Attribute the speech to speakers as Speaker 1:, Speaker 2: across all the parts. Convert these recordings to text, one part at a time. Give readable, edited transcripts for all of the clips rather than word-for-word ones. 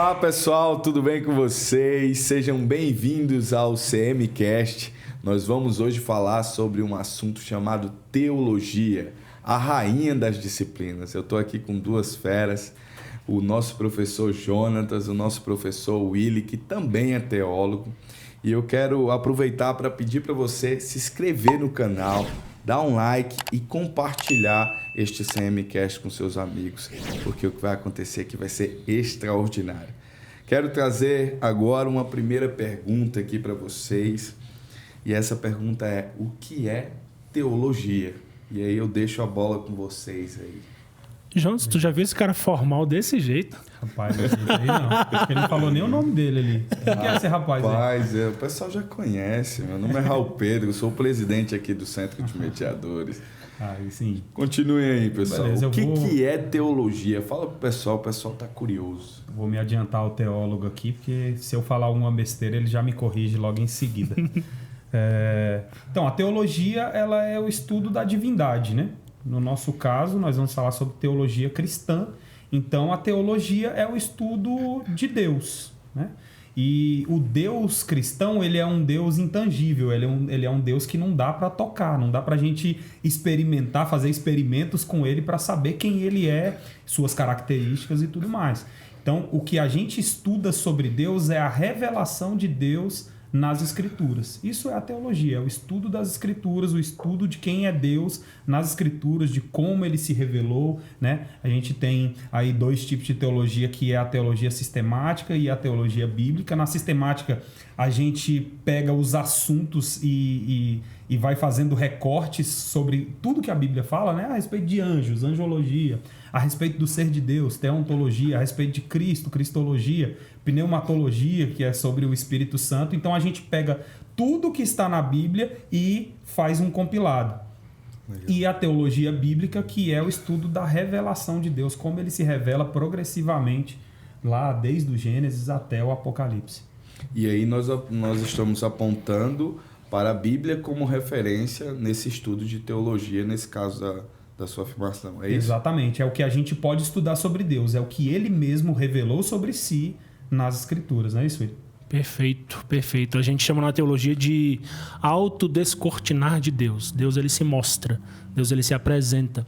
Speaker 1: Olá pessoal, tudo bem com vocês? Sejam bem-vindos ao CMcast. Nós vamos hoje falar sobre um assunto chamado teologia, a rainha das disciplinas. Eu estou aqui com duas feras, o nosso professor Jonatas, o nosso professor Willy, que também é teólogo. E eu quero aproveitar para pedir para você se inscrever no canal, dar um like e compartilhar este CMcast com seus amigos, porque o que vai acontecer aqui vai ser extraordinário. Quero trazer agora uma primeira pergunta aqui para vocês, e essa pergunta é: o que é teologia? E aí eu deixo a bola com vocês aí.
Speaker 2: Jonas, tu já viu esse cara formal desse jeito?
Speaker 3: Rapaz, aí não. Acho que ele não falou nem o nome dele ali. O que é esse rapaz aí?
Speaker 1: Rapaz, o pessoal já conhece. Meu nome é Raul Pedro, eu sou o presidente aqui do Centro de Mediadores.
Speaker 3: Aí sim.
Speaker 1: Continue aí, pessoal.
Speaker 3: Beleza,
Speaker 1: o que é teologia? Fala pro pessoal, o pessoal tá curioso.
Speaker 3: Vou me adiantar ao teólogo aqui, porque se eu falar alguma besteira, ele já me corrige logo em seguida. Então, a teologia, ela é o estudo da divindade, né? No nosso caso, nós vamos falar sobre teologia cristã. Então, a teologia é o estudo de Deus, né? E o Deus cristão, ele é um Deus intangível, ele é um Deus que não dá para tocar, não dá para a gente experimentar, fazer experimentos com ele para saber quem ele é, suas características e tudo mais. Então, o que a gente estuda sobre Deus é a revelação de Deus nas Escrituras. Isso é a teologia, é o estudo das Escrituras, o estudo de quem é Deus nas Escrituras, de como ele se revelou, né? A gente tem aí dois tipos de teologia, que é a teologia sistemática e a teologia bíblica. Na sistemática, a gente pega os assuntos e vai fazendo recortes sobre tudo que a Bíblia fala, né? A respeito de anjos, angiologia, a respeito do ser de Deus, teontologia, a respeito de Cristo, cristologia, pneumatologia, que é sobre o Espírito Santo. Então a gente pega tudo que está na Bíblia e faz um compilado. Legal. E a teologia bíblica, que é o estudo da revelação de Deus, como ele se revela progressivamente lá desde o Gênesis até o Apocalipse.
Speaker 1: E aí nós estamos apontando para a Bíblia como referência nesse estudo de teologia, nesse caso da sua afirmação, é isso?
Speaker 3: Exatamente, é o que a gente pode estudar sobre Deus, é o que ele mesmo revelou sobre si nas Escrituras, não é isso, William?
Speaker 2: Perfeito, perfeito. A gente chama na teologia de autodescortinar de Deus. Deus, ele se mostra, Deus, ele se apresenta.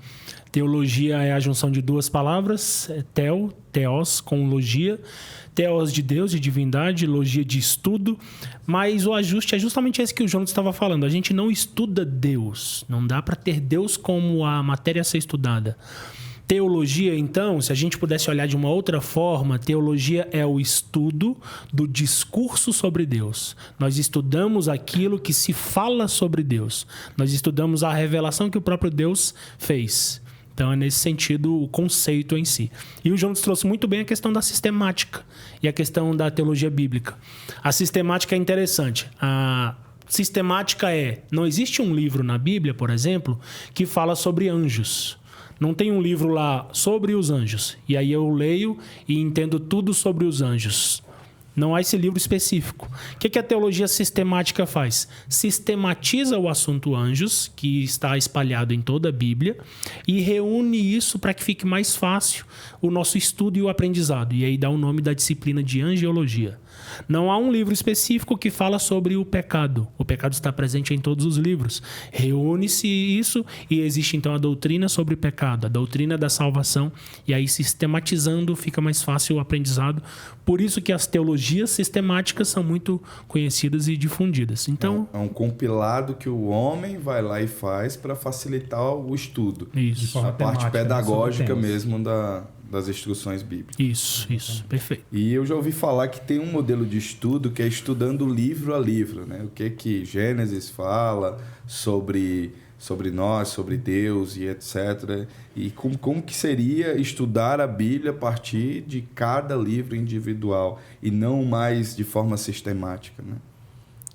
Speaker 2: Teologia é a junção de duas palavras, teos, com logia. Teos de Deus, de divindade, logia de estudo, mas o ajuste é justamente esse que o Jonas estava falando. A gente não estuda Deus, não dá para ter Deus como a matéria a ser estudada. Teologia, então, se a gente pudesse olhar de uma outra forma, teologia é o estudo do discurso sobre Deus. Nós estudamos aquilo que se fala sobre Deus. Nós estudamos a revelação que o próprio Deus fez. Então, é nesse sentido o conceito em si. E o Jonas trouxe muito bem a questão da sistemática e a questão da teologia bíblica. A sistemática é interessante. A sistemática não existe um livro na Bíblia, por exemplo, que fala sobre anjos. Não tem um livro lá sobre os anjos. E aí eu leio e entendo tudo sobre os anjos. Não há esse livro específico. O que a teologia sistemática faz? Sistematiza o assunto anjos, que está espalhado em toda a Bíblia, e reúne isso para que fique mais fácil o nosso estudo e o aprendizado. E aí dá o nome da disciplina de angiologia. Não há um livro específico que fala sobre o pecado. O pecado está presente em todos os livros. Reúne-se isso e existe então a doutrina sobre o pecado, a doutrina da salvação. E aí, sistematizando, fica mais fácil o aprendizado. Por isso que as teologias sistemáticas são muito conhecidas e difundidas. Então,
Speaker 1: é um compilado que o homem vai lá e faz para facilitar o estudo.
Speaker 2: Isso.
Speaker 1: A parte pedagógica mesmo das instruções bíblicas.
Speaker 2: Isso, perfeito.
Speaker 1: E eu já ouvi falar que tem um modelo de estudo que é estudando livro a livro, né? O que Gênesis fala sobre nós, sobre Deus e etc. E como que seria estudar a Bíblia a partir de cada livro individual e não mais de forma sistemática, né?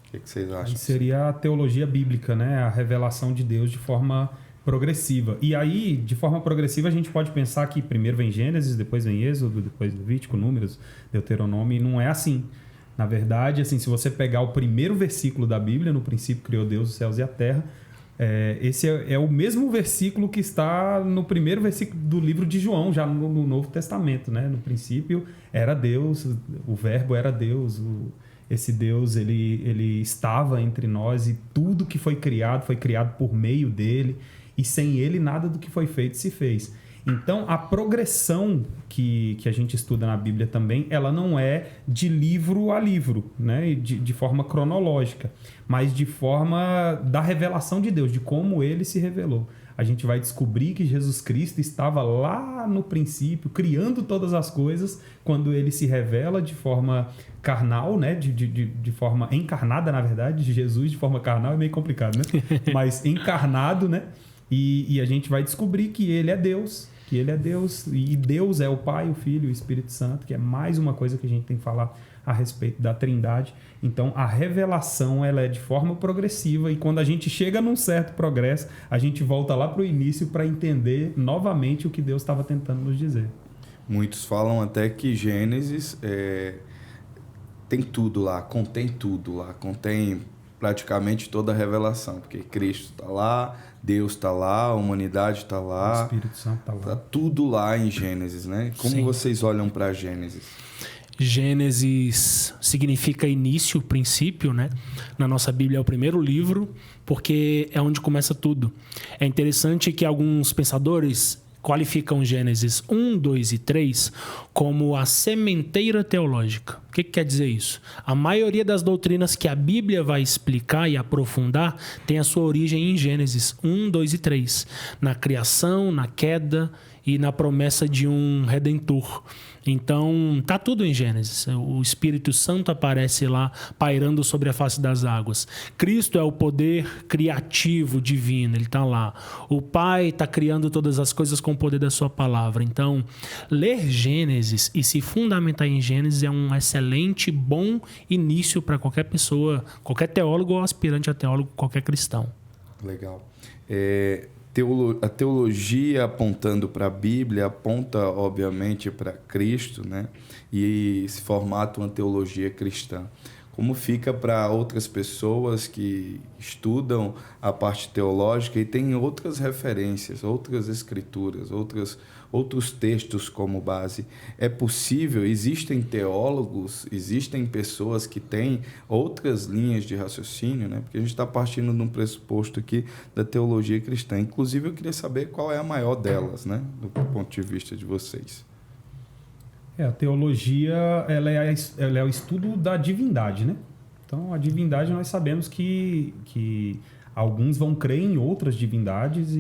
Speaker 1: O que vocês acham?
Speaker 3: Aí seria a teologia bíblica, né? A revelação de Deus de forma progressiva. E aí, de forma progressiva, a gente pode pensar que primeiro vem Gênesis, depois vem Êxodo, depois Levítico, Números, Deuteronômio, e não é assim. Na verdade, assim, se você pegar o primeiro versículo da Bíblia, no princípio criou Deus os céus e a terra, Esse é o mesmo versículo que está no primeiro versículo do livro de João, já no Novo Testamento, né? No princípio era Deus, o verbo era Deus, esse Deus ele estava entre nós e tudo que foi criado por meio dele, e sem ele nada do que foi feito se fez. Então, a progressão que a gente estuda na Bíblia também, ela não é de livro a livro, né? De forma cronológica, mas de forma da revelação de Deus, de como ele se revelou. A gente vai descobrir que Jesus Cristo estava lá no princípio, criando todas as coisas, quando ele se revela de forma carnal, né? De forma encarnada, na verdade. Jesus de forma carnal é meio complicado, né? Mas encarnado, né? E a gente vai descobrir que ele é Deus, e Deus é o Pai, o Filho e o Espírito Santo, que é mais uma coisa que a gente tem que falar a respeito da Trindade. Então, a revelação ela é de forma progressiva, e quando a gente chega num certo progresso, a gente volta lá para o início para entender novamente o que Deus estava tentando nos dizer.
Speaker 1: Muitos falam até que Gênesis tem tudo lá, contém praticamente toda a revelação, porque Cristo está lá, Deus está lá, a humanidade está lá,
Speaker 3: o Espírito Santo está lá.
Speaker 1: Está tudo lá em Gênesis, né? Como
Speaker 2: Sim.
Speaker 1: vocês olham para Gênesis?
Speaker 2: Gênesis significa início, princípio, né? Na nossa Bíblia é o primeiro livro, porque é onde começa tudo. É interessante que alguns pensadores qualificam Gênesis 1, 2 e 3 como a sementeira teológica. O que quer dizer isso? A maioria das doutrinas que a Bíblia vai explicar e aprofundar tem a sua origem em Gênesis 1, 2 e 3. Na criação, na queda e na promessa de um Redentor. Então, tá tudo em Gênesis. O Espírito Santo aparece lá, pairando sobre a face das águas. Cristo é o poder criativo divino, ele está lá. O Pai está criando todas as coisas com o poder da sua palavra. Então, ler Gênesis e se fundamentar em Gênesis é um excelente, bom início para qualquer pessoa, qualquer teólogo ou aspirante a teólogo, qualquer cristão.
Speaker 1: Legal. A teologia apontando para a Bíblia aponta, obviamente, para Cristo, né? E se formata uma teologia cristã. Como fica para outras pessoas que estudam a parte teológica e têm outras referências, outras escrituras, outros textos como base? É possível? Existem teólogos, existem pessoas que têm outras linhas de raciocínio, né? Porque a gente está partindo de um pressuposto aqui da teologia cristã. Inclusive, eu queria saber qual é a maior delas, né? Do ponto de vista de vocês.
Speaker 3: A teologia ela é o estudo da divindade, né? Então, a divindade nós sabemos que alguns vão crer em outras divindades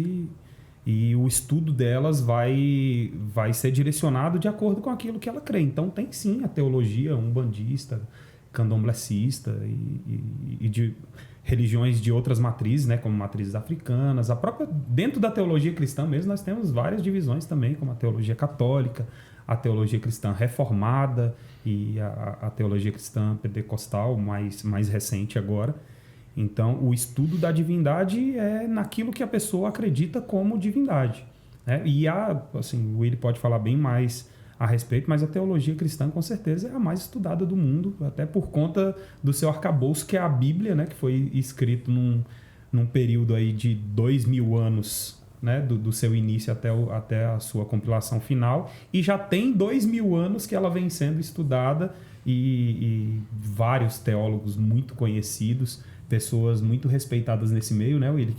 Speaker 3: e o estudo delas vai ser direcionado de acordo com aquilo que ela crê. Então, tem sim a teologia umbandista, candomblessista e de religiões de outras matrizes, né? Como matrizes africanas. Dentro da teologia cristã mesmo, nós temos várias divisões também, como a teologia católica, a teologia cristã reformada e a teologia cristã pentecostal, mais recente agora. Então, o estudo da divindade é naquilo que a pessoa acredita como divindade, né? E o Willy pode falar bem mais a respeito, mas a teologia cristã, com certeza, é a mais estudada do mundo, até por conta do seu arcabouço, que é a Bíblia, né? Que foi escrito num período aí de 2000 anos, né, do seu início até a sua compilação final, e já tem 2000 anos que ela vem sendo estudada e vários teólogos muito conhecidos, pessoas muito respeitadas nesse meio, né, Willy,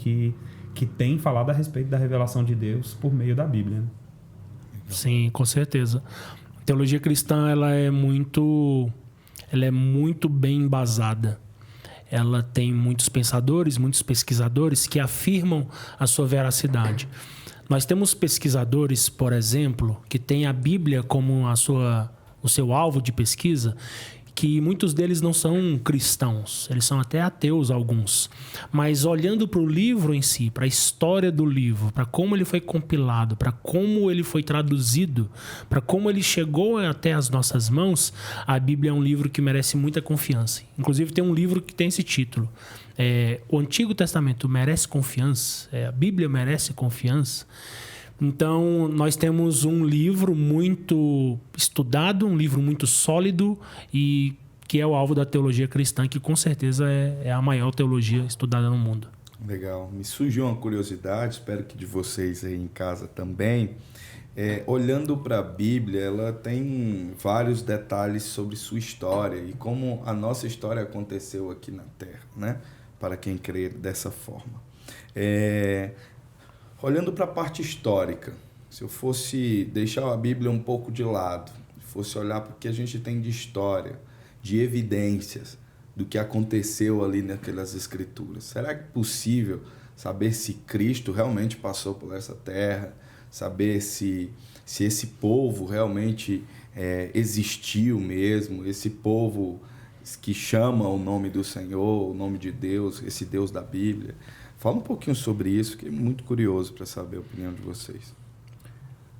Speaker 3: que tem falado a respeito da revelação de Deus por meio da Bíblia, né?
Speaker 2: Sim, com certeza. A teologia cristã ela é muito bem embasada. Ela tem muitos pensadores, muitos pesquisadores que afirmam a sua veracidade. Nós temos pesquisadores, por exemplo, que têm a Bíblia como o seu alvo de pesquisa, que muitos deles não são cristãos, eles são até ateus alguns. Mas olhando para o livro em si, para a história do livro, para como ele foi compilado, para como ele foi traduzido, para como ele chegou até as nossas mãos, a Bíblia é um livro que merece muita confiança. Inclusive tem um livro que tem esse título. O Antigo Testamento merece confiança? A Bíblia merece confiança? Então, nós temos um livro muito estudado, um livro muito sólido e que é o alvo da teologia cristã, que com certeza é a maior teologia estudada no mundo.
Speaker 1: Legal. Me surgiu uma curiosidade, espero que de vocês aí em casa também. Olhando para a Bíblia, ela tem vários detalhes sobre sua história e como a nossa história aconteceu aqui na Terra, né? Para quem crê dessa forma. Olhando para a parte histórica, se eu fosse deixar a Bíblia um pouco de lado, fosse olhar para o que a gente tem de história, de evidências do que aconteceu ali naquelas escrituras, será que é possível saber se Cristo realmente passou por essa terra, saber se esse povo realmente existiu mesmo, esse povo que chama o nome do Senhor, o nome de Deus, esse Deus da Bíblia? Fala um pouquinho sobre isso, fiquei muito curioso para saber a opinião de vocês.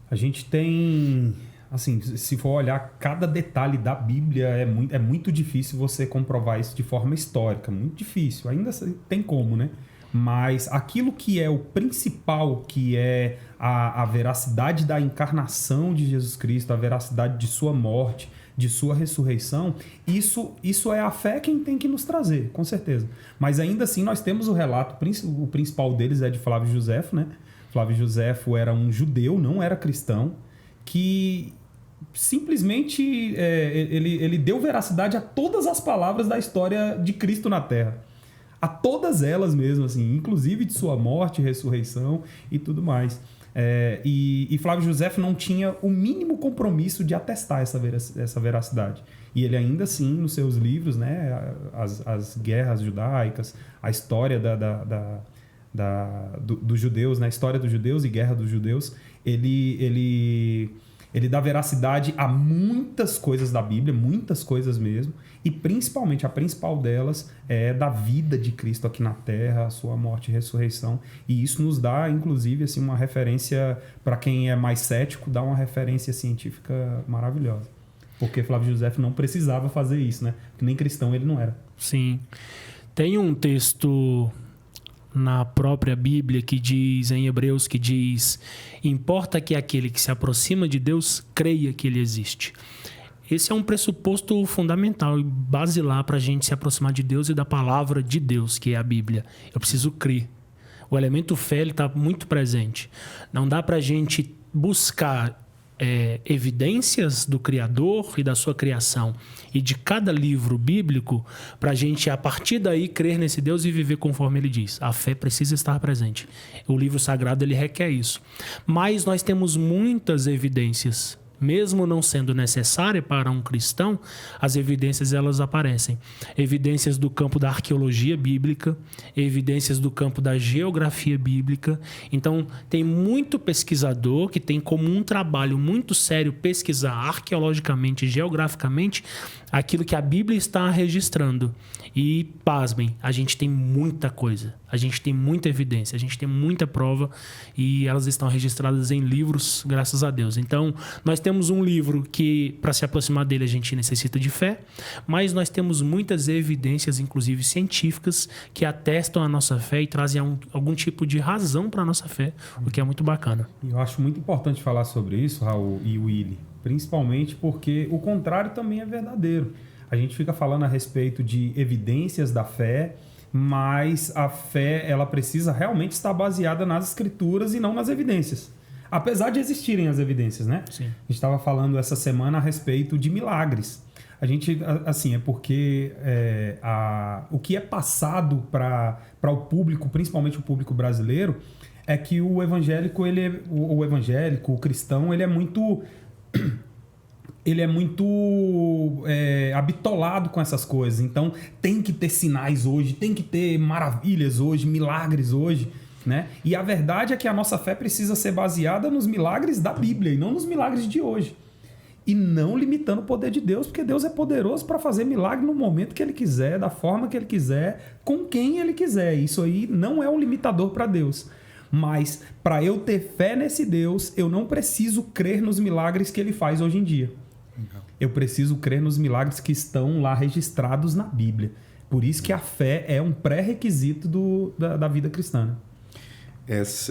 Speaker 3: A gente tem, assim, se for olhar cada detalhe da Bíblia, é muito difícil você comprovar isso de forma histórica, muito difícil, ainda tem como, né? Mas aquilo que é o principal, que é a veracidade da encarnação de Jesus Cristo, a veracidade de sua morte, de sua ressurreição, isso é a fé quem tem que nos trazer, com certeza. Mas ainda assim nós temos o relato, o principal deles é de Flávio Josefo, né? Flávio Josefo era um judeu, não era cristão, que simplesmente ele deu veracidade a todas as palavras da história de Cristo na Terra. A todas elas mesmo, assim, inclusive de sua morte, ressurreição e tudo mais. E Flávio Josefo não tinha o mínimo compromisso de atestar essa veracidade. E ele ainda assim, nos seus livros, né, as guerras judaicas, a história dos judeus, né, a história dos judeus e guerra dos judeus, ele dá veracidade a muitas coisas da Bíblia, muitas coisas mesmo, e principalmente, a principal delas é da vida de Cristo aqui na Terra, a sua morte e ressurreição. E isso nos dá, inclusive, assim, uma referência, para quem é mais cético, dá uma referência científica maravilhosa. Porque Flávio Josefo não precisava fazer isso, né? Porque nem cristão ele não era.
Speaker 2: Sim. Tem um texto na própria Bíblia que diz, em Hebreus, que diz: importa que aquele que se aproxima de Deus creia que ele existe. Esse é um pressuposto fundamental e basilar para a gente se aproximar de Deus e da palavra de Deus, que é a Bíblia. Eu preciso crer. O elemento fé está muito presente. Não dá para a gente buscar evidências do Criador e da sua criação e de cada livro bíblico para a gente, a partir daí, crer nesse Deus e viver conforme ele diz. A fé precisa estar presente. O livro sagrado ele requer isso. Mas nós temos muitas evidências. Mesmo não sendo necessária para um cristão, as evidências elas aparecem. Evidências do campo da arqueologia bíblica, evidências do campo da geografia bíblica. Então, tem muito pesquisador que tem como um trabalho muito sério pesquisar arqueologicamente e geograficamente aquilo que a Bíblia está registrando. E, pasmem, a gente tem muita coisa, a gente tem muita evidência, a gente tem muita prova e elas estão registradas em livros, graças a Deus. Então, nós temos um livro que, para se aproximar dele, a gente necessita de fé, mas nós temos muitas evidências, inclusive científicas, que atestam a nossa fé e trazem algum tipo de razão para a nossa fé, o que é muito bacana.
Speaker 3: Eu acho muito importante falar sobre isso, Raul e Willy, principalmente porque o contrário também é verdadeiro. A gente fica falando a respeito de evidências da fé, mas a fé ela precisa realmente estar baseada nas escrituras e não nas evidências. Apesar de existirem as evidências, né?
Speaker 2: Sim.
Speaker 3: A gente estava falando essa semana a respeito de milagres. A gente, assim, é porque o que é passado para o público, principalmente o público brasileiro, é que o evangélico, o cristão, ele é muito habitolado com essas coisas. Então, tem que ter sinais hoje, tem que ter maravilhas hoje, milagres hoje, né? E a verdade é que a nossa fé precisa ser baseada nos milagres da Bíblia e não nos milagres de hoje. E não limitando o poder de Deus, porque Deus é poderoso para fazer milagre no momento que Ele quiser, da forma que Ele quiser, com quem Ele quiser. Isso aí não é um limitador para Deus. Mas para eu ter fé nesse Deus, eu não preciso crer nos milagres que Ele faz hoje em dia. Eu preciso crer nos milagres que estão lá registrados na Bíblia. Por isso que a fé é um pré-requisito da vida cristã. Né?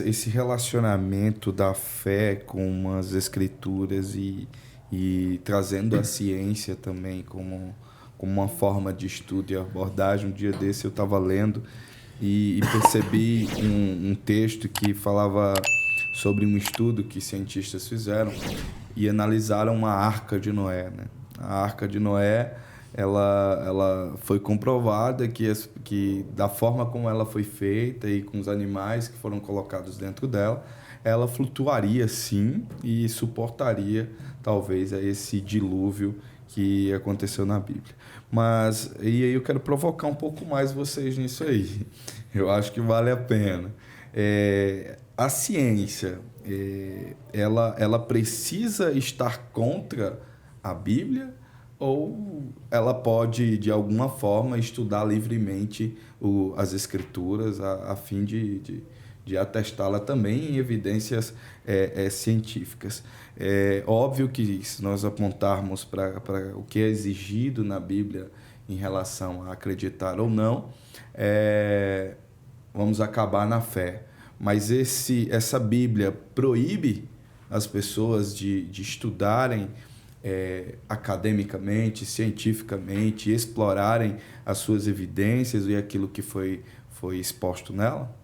Speaker 1: Esse relacionamento da fé com as escrituras e trazendo a ciência também como uma forma de estudo e abordagem. Um dia desse eu estava lendo e percebi um texto que falava sobre um estudo que cientistas fizeram e analisaram a Arca de Noé, né? A Arca de Noé, ela foi comprovada que da forma como ela foi feita e com os animais que foram colocados dentro dela, ela flutuaria sim e suportaria talvez esse dilúvio que aconteceu na Bíblia. Mas e aí eu quero provocar um pouco mais vocês nisso aí. Eu acho que vale a pena. A ciência, ela precisa estar contra a Bíblia ou ela pode, de alguma forma, estudar livremente as Escrituras a fim de atestá-la também em evidências científicas? É óbvio que se nós apontarmos para o que é exigido na Bíblia em relação a acreditar ou não, vamos acabar na fé. Mas essa Bíblia proíbe as pessoas de estudarem academicamente, cientificamente, explorarem as suas evidências e aquilo que foi exposto nela?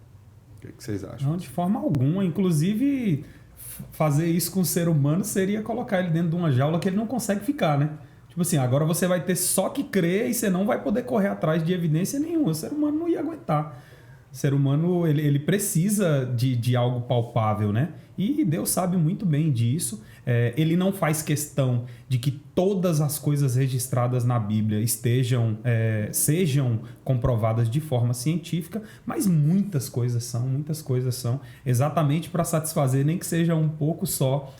Speaker 1: O que vocês acham?
Speaker 3: Não, de forma alguma. Inclusive, fazer isso com o ser humano seria colocar ele dentro de uma jaula que ele não consegue ficar, né? Tipo assim, agora você vai ter só que crer e você não vai poder correr atrás de evidência nenhuma. O ser humano não ia aguentar. O ser humano, ele precisa de algo palpável, né? E Deus sabe muito bem disso. Ele não faz questão de que todas as coisas registradas na Bíblia sejam comprovadas de forma científica, mas muitas coisas são exatamente para satisfazer, nem que seja um pouco só,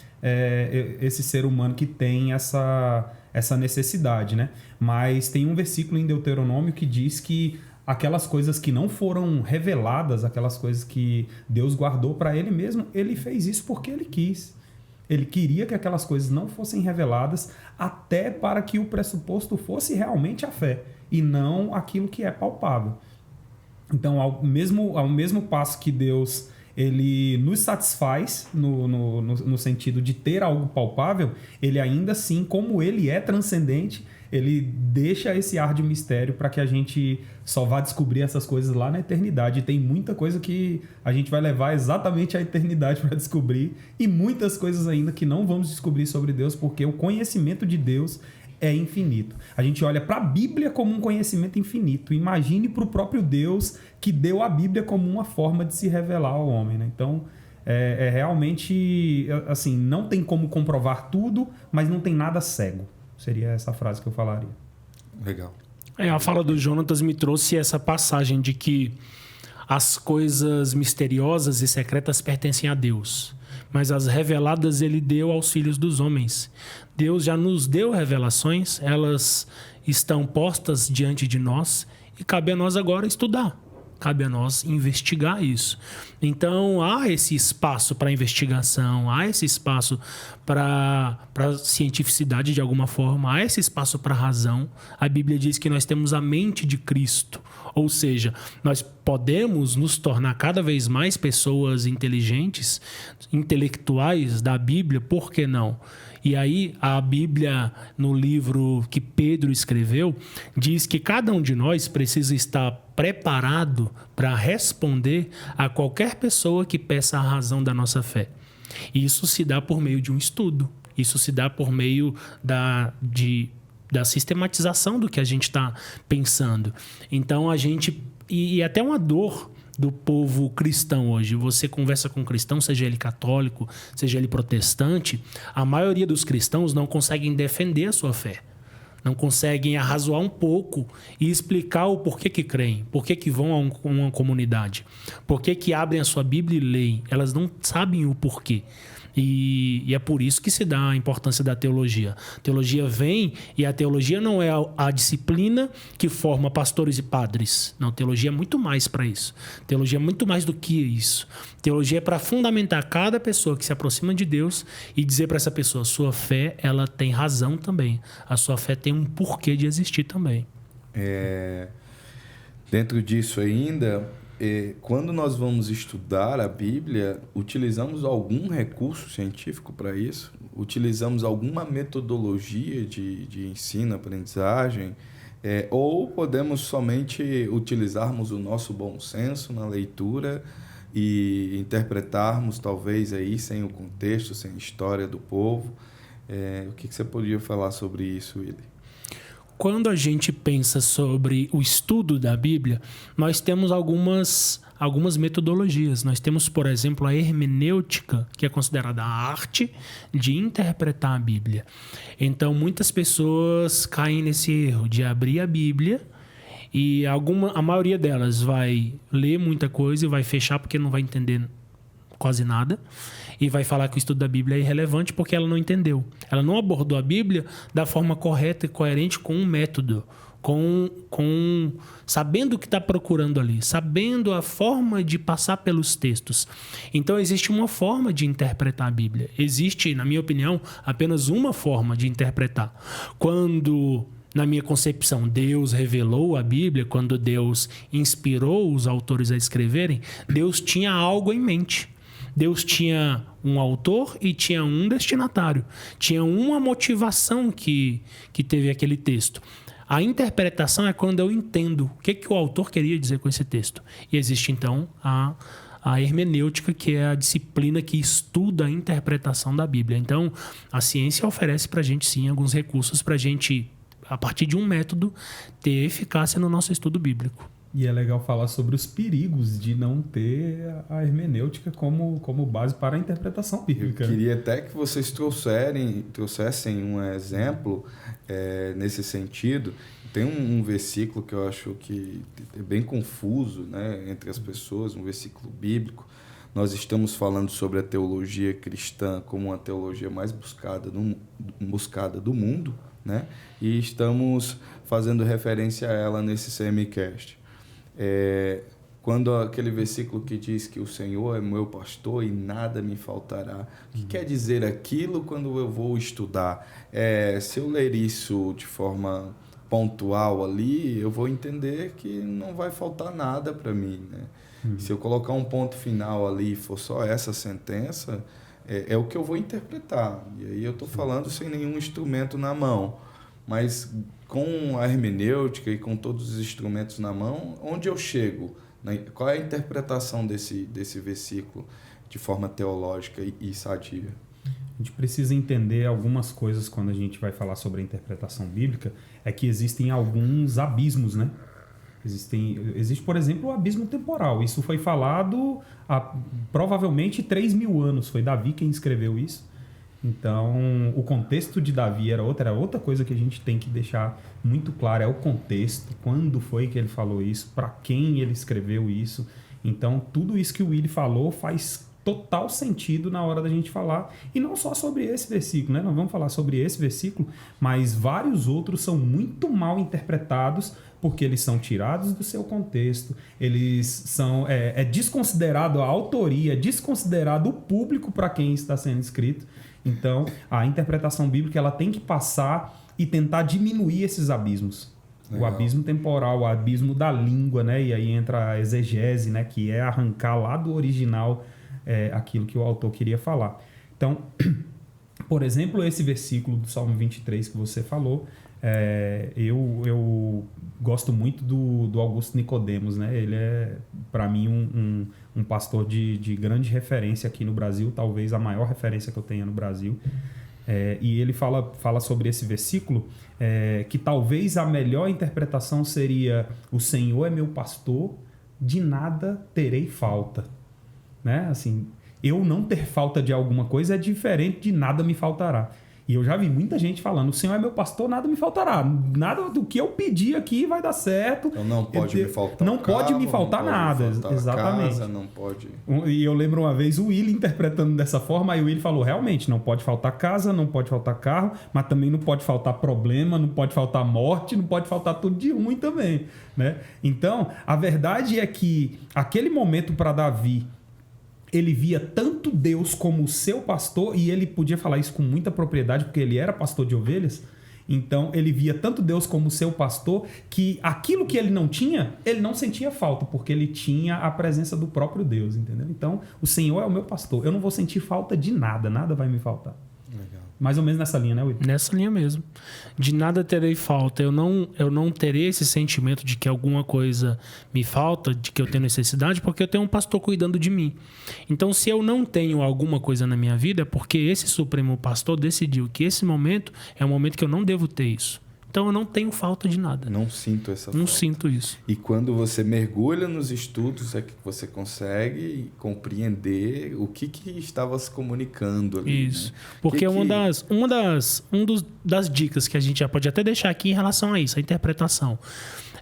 Speaker 3: esse ser humano que tem essa necessidade, né? Mas tem um versículo em Deuteronômio que diz que aquelas coisas que não foram reveladas, aquelas coisas que Deus guardou para ele mesmo, ele fez isso porque ele quis. Ele queria que aquelas coisas não fossem reveladas até para que o pressuposto fosse realmente a fé e não aquilo que é palpável. Então, ao mesmo passo que Deus ele nos satisfaz no sentido de ter algo palpável, ele ainda assim, como ele é transcendente, ele deixa esse ar de mistério para que a gente só vá descobrir essas coisas lá na eternidade. E tem muita coisa que a gente vai levar exatamente à eternidade para descobrir e muitas coisas ainda que não vamos descobrir sobre Deus, porque o conhecimento de Deus é infinito. A gente olha para a Bíblia como um conhecimento infinito. Imagine para o próprio Deus que deu a Bíblia como uma forma de se revelar ao homem, né? Então, realmente, assim, não tem como comprovar tudo, mas não tem nada cego. Seria essa frase que eu falaria.
Speaker 1: Legal.
Speaker 2: A fala do Jonatas me trouxe essa passagem de que as coisas misteriosas e secretas pertencem a Deus, mas as reveladas ele deu aos filhos dos homens. Deus já nos deu revelações, elas estão postas diante de nós e cabe a nós agora estudar. Cabe a nós investigar isso. Então, há esse espaço para investigação, há esse espaço para cientificidade de alguma forma, há esse espaço para razão. A Bíblia diz que nós temos a mente de Cristo, ou seja, nós podemos nos tornar cada vez mais pessoas inteligentes, intelectuais da Bíblia, por que não? E aí a Bíblia, no livro que Pedro escreveu, diz que cada um de nós precisa estar preparado para responder a qualquer pessoa que peça a razão da nossa fé. E isso se dá por meio de um estudo. Isso se dá por meio da sistematização do que a gente está pensando. Então a gente... E até uma dor do povo cristão hoje. Você conversa com um cristão, seja ele católico, seja ele protestante, a maioria dos cristãos não conseguem defender a sua fé. Não conseguem arrazoar um pouco e explicar o porquê que creem, porquê que vão a uma comunidade, porquê que abrem a sua Bíblia e leem. Elas não sabem o porquê. E é por isso que se dá a importância da teologia. A teologia vem, e a teologia não é a disciplina que forma pastores e padres. Não, teologia é muito mais para isso. Teologia é muito mais do que isso. Teologia é para fundamentar cada pessoa que se aproxima de Deus e dizer para essa pessoa, sua fé, ela tem razão também. A sua fé tem um porquê de existir também.
Speaker 1: Dentro disso ainda... quando nós vamos estudar a Bíblia, utilizamos algum recurso científico para isso? Utilizamos alguma metodologia de ensino, aprendizagem? Ou podemos somente utilizarmos o nosso bom senso na leitura e interpretarmos, talvez, aí sem o contexto, sem a história do povo. O que você poderia falar sobre isso, Willy?
Speaker 2: Quando a gente pensa sobre o estudo da Bíblia, nós temos algumas metodologias. Nós temos, por exemplo, a hermenêutica, que é considerada a arte de interpretar a Bíblia. Então, muitas pessoas caem nesse erro de abrir a Bíblia e a maioria delas vai ler muita coisa e vai fechar porque não vai entender quase nada. E vai falar que o estudo da Bíblia é irrelevante porque ela não entendeu. Ela não abordou a Bíblia da forma correta e coerente com um método, sabendo o que está procurando ali, sabendo a forma de passar pelos textos. Então, existe uma forma de interpretar a Bíblia. Existe, na minha opinião, apenas uma forma de interpretar. Quando, na minha concepção, Deus revelou a Bíblia, quando Deus inspirou os autores a escreverem, Deus tinha algo em mente. Deus tinha um autor e tinha um destinatário. Tinha uma motivação que teve aquele texto. A interpretação é quando eu entendo o que o autor queria dizer com esse texto. E existe, então, a hermenêutica, que é a disciplina que estuda a interpretação da Bíblia. Então, a ciência oferece para a gente, sim, alguns recursos para a gente, a partir de um método, ter eficácia no nosso estudo bíblico.
Speaker 3: E é legal falar sobre os perigos de não ter a hermenêutica como base para a interpretação bíblica.
Speaker 1: Eu queria até que vocês trouxessem um exemplo nesse sentido. Tem um versículo que eu acho que é bem confuso, né, entre as pessoas, um versículo bíblico. Nós estamos falando sobre a teologia cristã como uma teologia mais buscada do mundo, né, e estamos fazendo referência a ela nesse CMCast. Quando aquele versículo que diz que o Senhor é meu pastor e nada me faltará. O que quer dizer aquilo quando eu vou estudar? Se eu ler isso de forma pontual ali, eu vou entender que não vai faltar nada para mim, né? Se eu colocar um ponto final ali e for só essa sentença, é o que eu vou interpretar. E aí eu estou falando sem nenhum instrumento na mão. Mas com a hermenêutica e com todos os instrumentos na mão, onde eu chego? Qual é a interpretação desse versículo de forma teológica e sadia?
Speaker 3: A gente precisa entender algumas coisas quando a gente vai falar sobre a interpretação bíblica, é que existem alguns abismos, né? Existe, por exemplo, o abismo temporal. Isso foi falado há provavelmente 3.000 anos. Foi Davi quem escreveu isso. Então, o contexto de Davi era outra coisa que a gente tem que deixar muito claro, é o contexto, quando foi que ele falou isso, para quem ele escreveu isso. Então, tudo isso que o Willy falou faz total sentido na hora da gente falar, e não só sobre esse versículo, né? Nós vamos falar sobre esse versículo, mas vários outros são muito mal interpretados, porque eles são tirados do seu contexto, eles são desconsiderado a autoria, desconsiderado o público para quem está sendo escrito. Então, a interpretação bíblica ela tem que passar e tentar diminuir esses abismos. Legal. O abismo temporal, o abismo da língua, né? E aí entra a exegese, né? Que é arrancar lá do original aquilo que o autor queria falar. Então, por exemplo, esse versículo do Salmo 23 que você falou, eu gosto muito do Augusto Nicodemos, né? Ele é, para mim, um pastor de grande referência aqui no Brasil, talvez a maior referência que eu tenha no Brasil. E ele fala sobre esse versículo, que talvez a melhor interpretação seria: o Senhor é meu pastor, de nada terei falta. Né? Assim, eu não ter falta de alguma coisa é diferente de nada me faltará. E eu já vi muita gente falando: o Senhor é meu pastor, nada me faltará. Nada do que eu pedir aqui vai dar certo.
Speaker 1: Então não pode me faltar
Speaker 3: Não pode me faltar nada. Exatamente.
Speaker 1: Casa, não pode.
Speaker 3: E eu lembro uma vez o Willy interpretando dessa forma, aí o Willy falou: realmente, não pode faltar casa, não pode faltar carro, mas também não pode faltar problema, não pode faltar morte, não pode faltar tudo de ruim também. Né? Então, a verdade é que aquele momento para Davi, ele via tanto Deus como o seu pastor, e ele podia falar isso com muita propriedade, porque ele era pastor de ovelhas. Então, ele via tanto Deus como o seu pastor, que aquilo que ele não tinha, ele não sentia falta, porque ele tinha a presença do próprio Deus, entendeu? Então, o Senhor é o meu pastor. Eu não vou sentir falta de nada, nada vai me faltar.
Speaker 1: Legal.
Speaker 3: Mais ou menos nessa linha, né, Will?
Speaker 2: Nessa linha mesmo. De nada terei falta. Eu não terei esse sentimento de que alguma coisa me falta, de que eu tenho necessidade, porque eu tenho um pastor cuidando de mim. Então, se eu não tenho alguma coisa na minha vida, é porque esse Supremo Pastor decidiu que esse momento é um momento que eu não devo ter isso. Então, eu não tenho falta de nada.
Speaker 1: Não sinto essa falta.
Speaker 2: Não sinto isso.
Speaker 1: E quando você mergulha nos estudos é que você consegue compreender o que estava se comunicando ali.
Speaker 2: Isso. Né? Porque das dicas que a gente já pode até deixar aqui em relação a isso, a interpretação,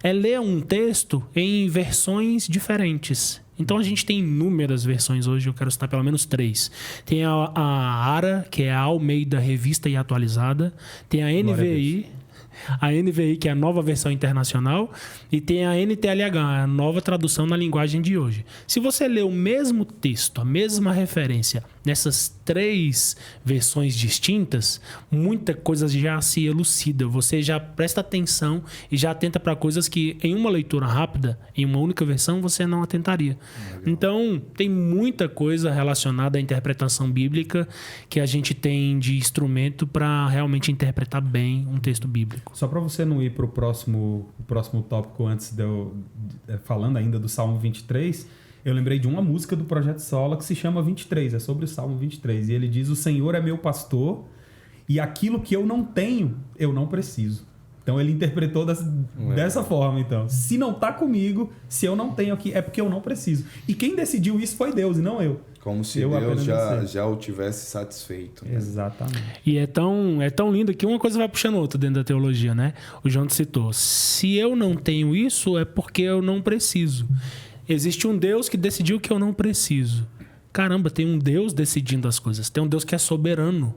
Speaker 2: é ler um texto em versões diferentes. Então a gente tem inúmeras versões hoje, eu quero citar pelo menos 3. Tem a ARA, que é a Almeida Revista e Atualizada. Tem a NVI... A NVI, que é a nova versão internacional, e tem a NTLH, a nova tradução na linguagem de hoje. Se você ler o mesmo texto, a mesma referência, nessas 3 versões distintas, muita coisa já se elucida. Você já presta atenção e já atenta para coisas que em uma leitura rápida, em uma única versão, você não atentaria. Legal. Então, tem muita coisa relacionada à interpretação bíblica que a gente tem de instrumento para realmente interpretar bem um texto bíblico.
Speaker 3: Só para você não ir para o próximo tópico antes de eu... Falando ainda do Salmo 23, eu lembrei de uma música do Projeto Sola que se chama 23, é sobre o Salmo 23. E ele diz, o Senhor é meu pastor e aquilo que eu não tenho, eu não preciso. Então ele interpretou dessa forma, então. Se não está comigo, se eu não tenho aqui, é porque eu não preciso. E quem decidiu isso foi Deus e não eu.
Speaker 1: Como se Deus já o tivesse satisfeito. Né?
Speaker 3: Exatamente.
Speaker 2: E é tão lindo que uma coisa vai puxando outra dentro da teologia, né? O João citou. Se eu não tenho isso, é porque eu não preciso. Existe um Deus que decidiu que eu não preciso. Caramba, tem um Deus decidindo as coisas. Tem um Deus que é soberano.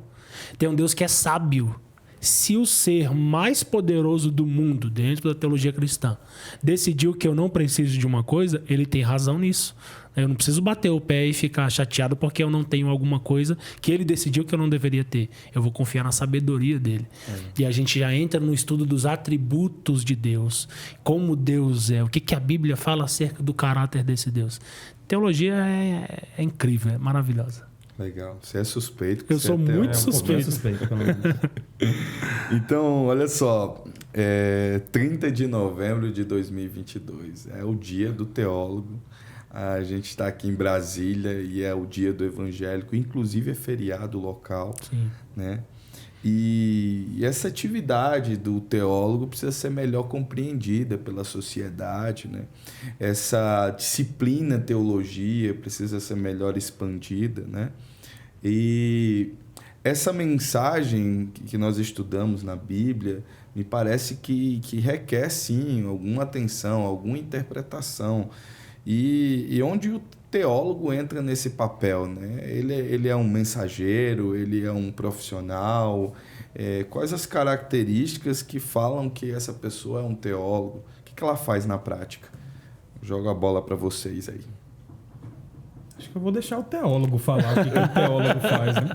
Speaker 2: Tem um Deus que é sábio. Se o ser mais poderoso do mundo, dentro da teologia cristã, decidiu que eu não preciso de uma coisa, ele tem razão nisso. Eu não preciso bater o pé e ficar chateado porque eu não tenho alguma coisa que ele decidiu que eu não deveria ter. Eu vou confiar na sabedoria dele. E a gente já entra no estudo dos atributos de Deus. Como Deus é. O que a Bíblia fala acerca do caráter desse Deus. Teologia é incrível, é maravilhosa.
Speaker 1: Legal. Você é suspeito.
Speaker 2: Eu sou muito suspeito.
Speaker 1: Então, olha só. 30 de novembro de 2022. É o dia do teólogo. A gente está aqui em Brasília e é o dia do evangélico. Inclusive é feriado local.
Speaker 2: Sim.
Speaker 1: Né? E essa atividade do teólogo precisa ser melhor compreendida pela sociedade, né? Essa disciplina teologia precisa ser melhor expandida, né? E essa mensagem que nós estudamos na Bíblia me parece que requer, sim, alguma atenção, alguma interpretação. E onde o teólogo entra nesse papel, né? Ele é um mensageiro, ele é um profissional. Quais as características que falam que essa pessoa é um teólogo? O que ela faz na prática? Jogo a bola para vocês aí.
Speaker 3: Acho que eu vou deixar o teólogo falar o que o teólogo faz, né?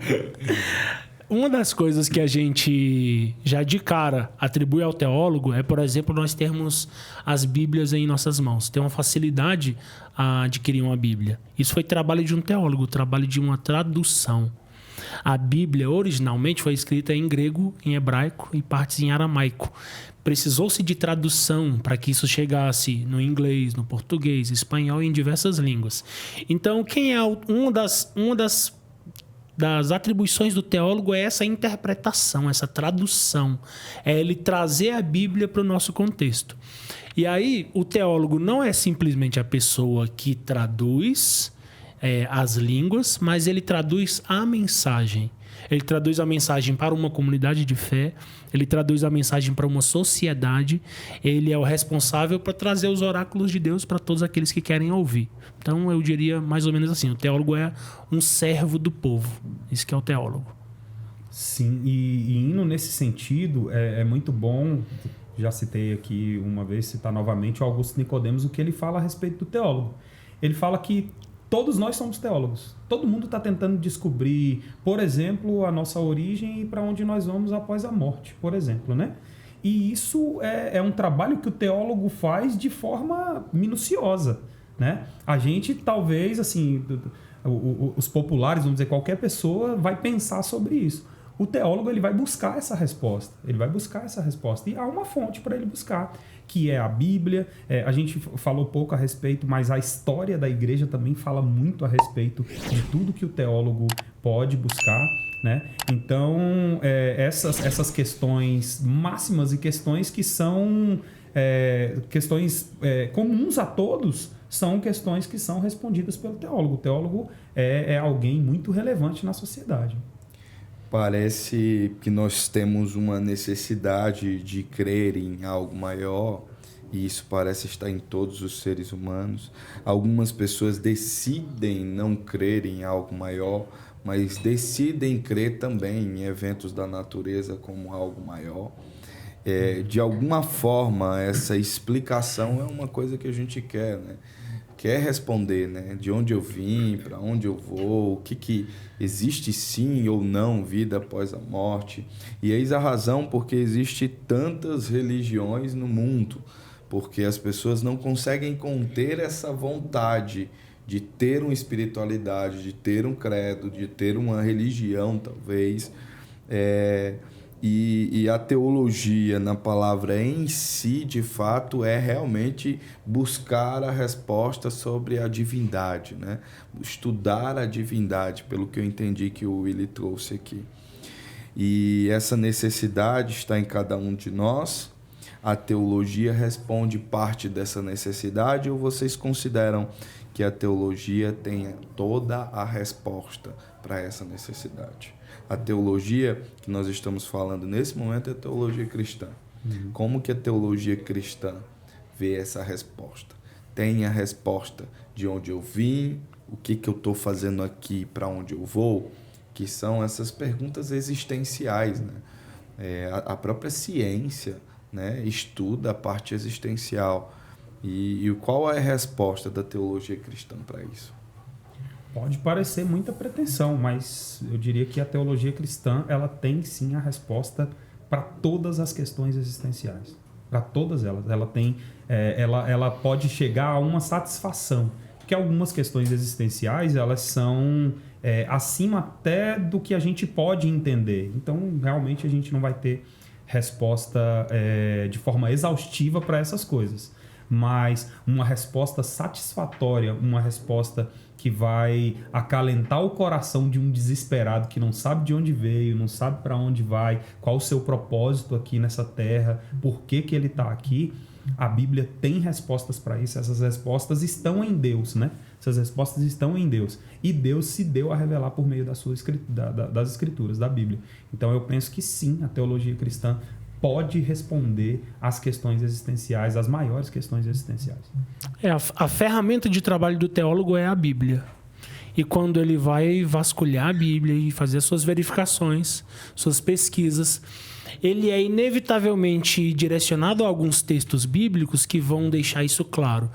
Speaker 2: Uma das coisas que a gente já de cara atribui ao teólogo é, por exemplo, nós termos as Bíblias em nossas mãos. Ter uma facilidade a adquirir uma Bíblia. Isso foi trabalho de um teólogo, trabalho de uma tradução. A Bíblia originalmente foi escrita em grego, em hebraico e partes em aramaico. Precisou-se de tradução para que isso chegasse no inglês, no português, espanhol e em diversas línguas. Então, quem é uma das atribuições do teólogo é essa interpretação, essa tradução. É ele trazer a Bíblia para o nosso contexto. E aí, o teólogo não é simplesmente a pessoa que traduz as línguas, mas ele traduz a mensagem. Ele traduz a mensagem para uma comunidade de fé, ele traduz a mensagem para uma sociedade, ele é o responsável por trazer os oráculos de Deus para todos aqueles que querem ouvir. Então, eu diria mais ou menos assim, o teólogo é um servo do povo. Isso que é o teólogo.
Speaker 3: Sim, e indo nesse sentido, é muito bom, já citei aqui uma vez, citar novamente o Augusto Nicodemos, o que ele fala a respeito do teólogo. Ele fala que todos nós somos teólogos. Todo mundo está tentando descobrir, por exemplo, a nossa origem e para onde nós vamos após a morte, por exemplo, né? E isso é um trabalho que o teólogo faz de forma minuciosa, né? A gente talvez, assim, os populares, vamos dizer, qualquer pessoa vai pensar sobre isso. o teólogo ele vai buscar essa resposta. Ele vai buscar essa resposta. E há uma fonte para ele buscar, que é a Bíblia. A gente falou pouco a respeito, mas a história da igreja também fala muito a respeito de tudo que o teólogo pode buscar, né? Então, essas questões máximas e questões que são questões comuns a todos, são questões que são respondidas pelo teólogo. O teólogo é alguém muito relevante na sociedade.
Speaker 1: Parece que nós temos uma necessidade de crer em algo maior, e isso parece estar em todos os seres humanos. Algumas pessoas decidem não crer em algo maior, mas decidem crer também em eventos da natureza como algo maior. De alguma forma, essa explicação é uma coisa que a gente quer, né? Quer responder, né? De onde eu vim, para onde eu vou, o que existe sim ou não vida após a morte. E eis a razão porque existe tantas religiões no mundo, porque as pessoas não conseguem conter essa vontade de ter uma espiritualidade, de ter um credo, de ter uma religião, talvez. E a teologia, na palavra em si, de fato, é realmente buscar a resposta sobre a divindade, né? Estudar a divindade, pelo que eu entendi que o Willy trouxe aqui. E essa necessidade está em cada um de nós. A teologia responde parte dessa necessidade, ou vocês consideram que a teologia tenha toda a resposta para essa necessidade? A teologia que nós estamos falando nesse momento é a teologia cristã. Como que a teologia cristã vê essa resposta? Tem a resposta de onde eu vim, o que eu estou fazendo aqui, para onde eu vou, que são essas perguntas existenciais, né? A própria ciência, né, estuda a parte existencial. E qual é a resposta da teologia cristã para isso?
Speaker 3: Pode parecer muita pretensão, mas eu diria que a teologia cristã ela tem sim a resposta para todas as questões existenciais. Para todas elas. Ela pode chegar a uma satisfação. Porque algumas questões existenciais elas são acima até do que a gente pode entender. Então, realmente, a gente não vai ter resposta de forma exaustiva para essas coisas. Mas uma resposta satisfatória, uma resposta que vai acalentar o coração de um desesperado que não sabe de onde veio, não sabe para onde vai, qual o seu propósito aqui nessa terra, por que ele está aqui. A Bíblia tem respostas para isso. Essas respostas estão em Deus, né? Essas respostas estão em Deus. E Deus se deu a revelar por meio das Escrituras, da Bíblia. Então eu penso que sim, a teologia cristã pode responder às questões existenciais, às maiores questões existenciais.
Speaker 2: A ferramenta de trabalho do teólogo é a Bíblia. E quando ele vai vasculhar a Bíblia e fazer suas verificações, suas pesquisas, ele é inevitavelmente direcionado a alguns textos bíblicos que vão deixar isso claro.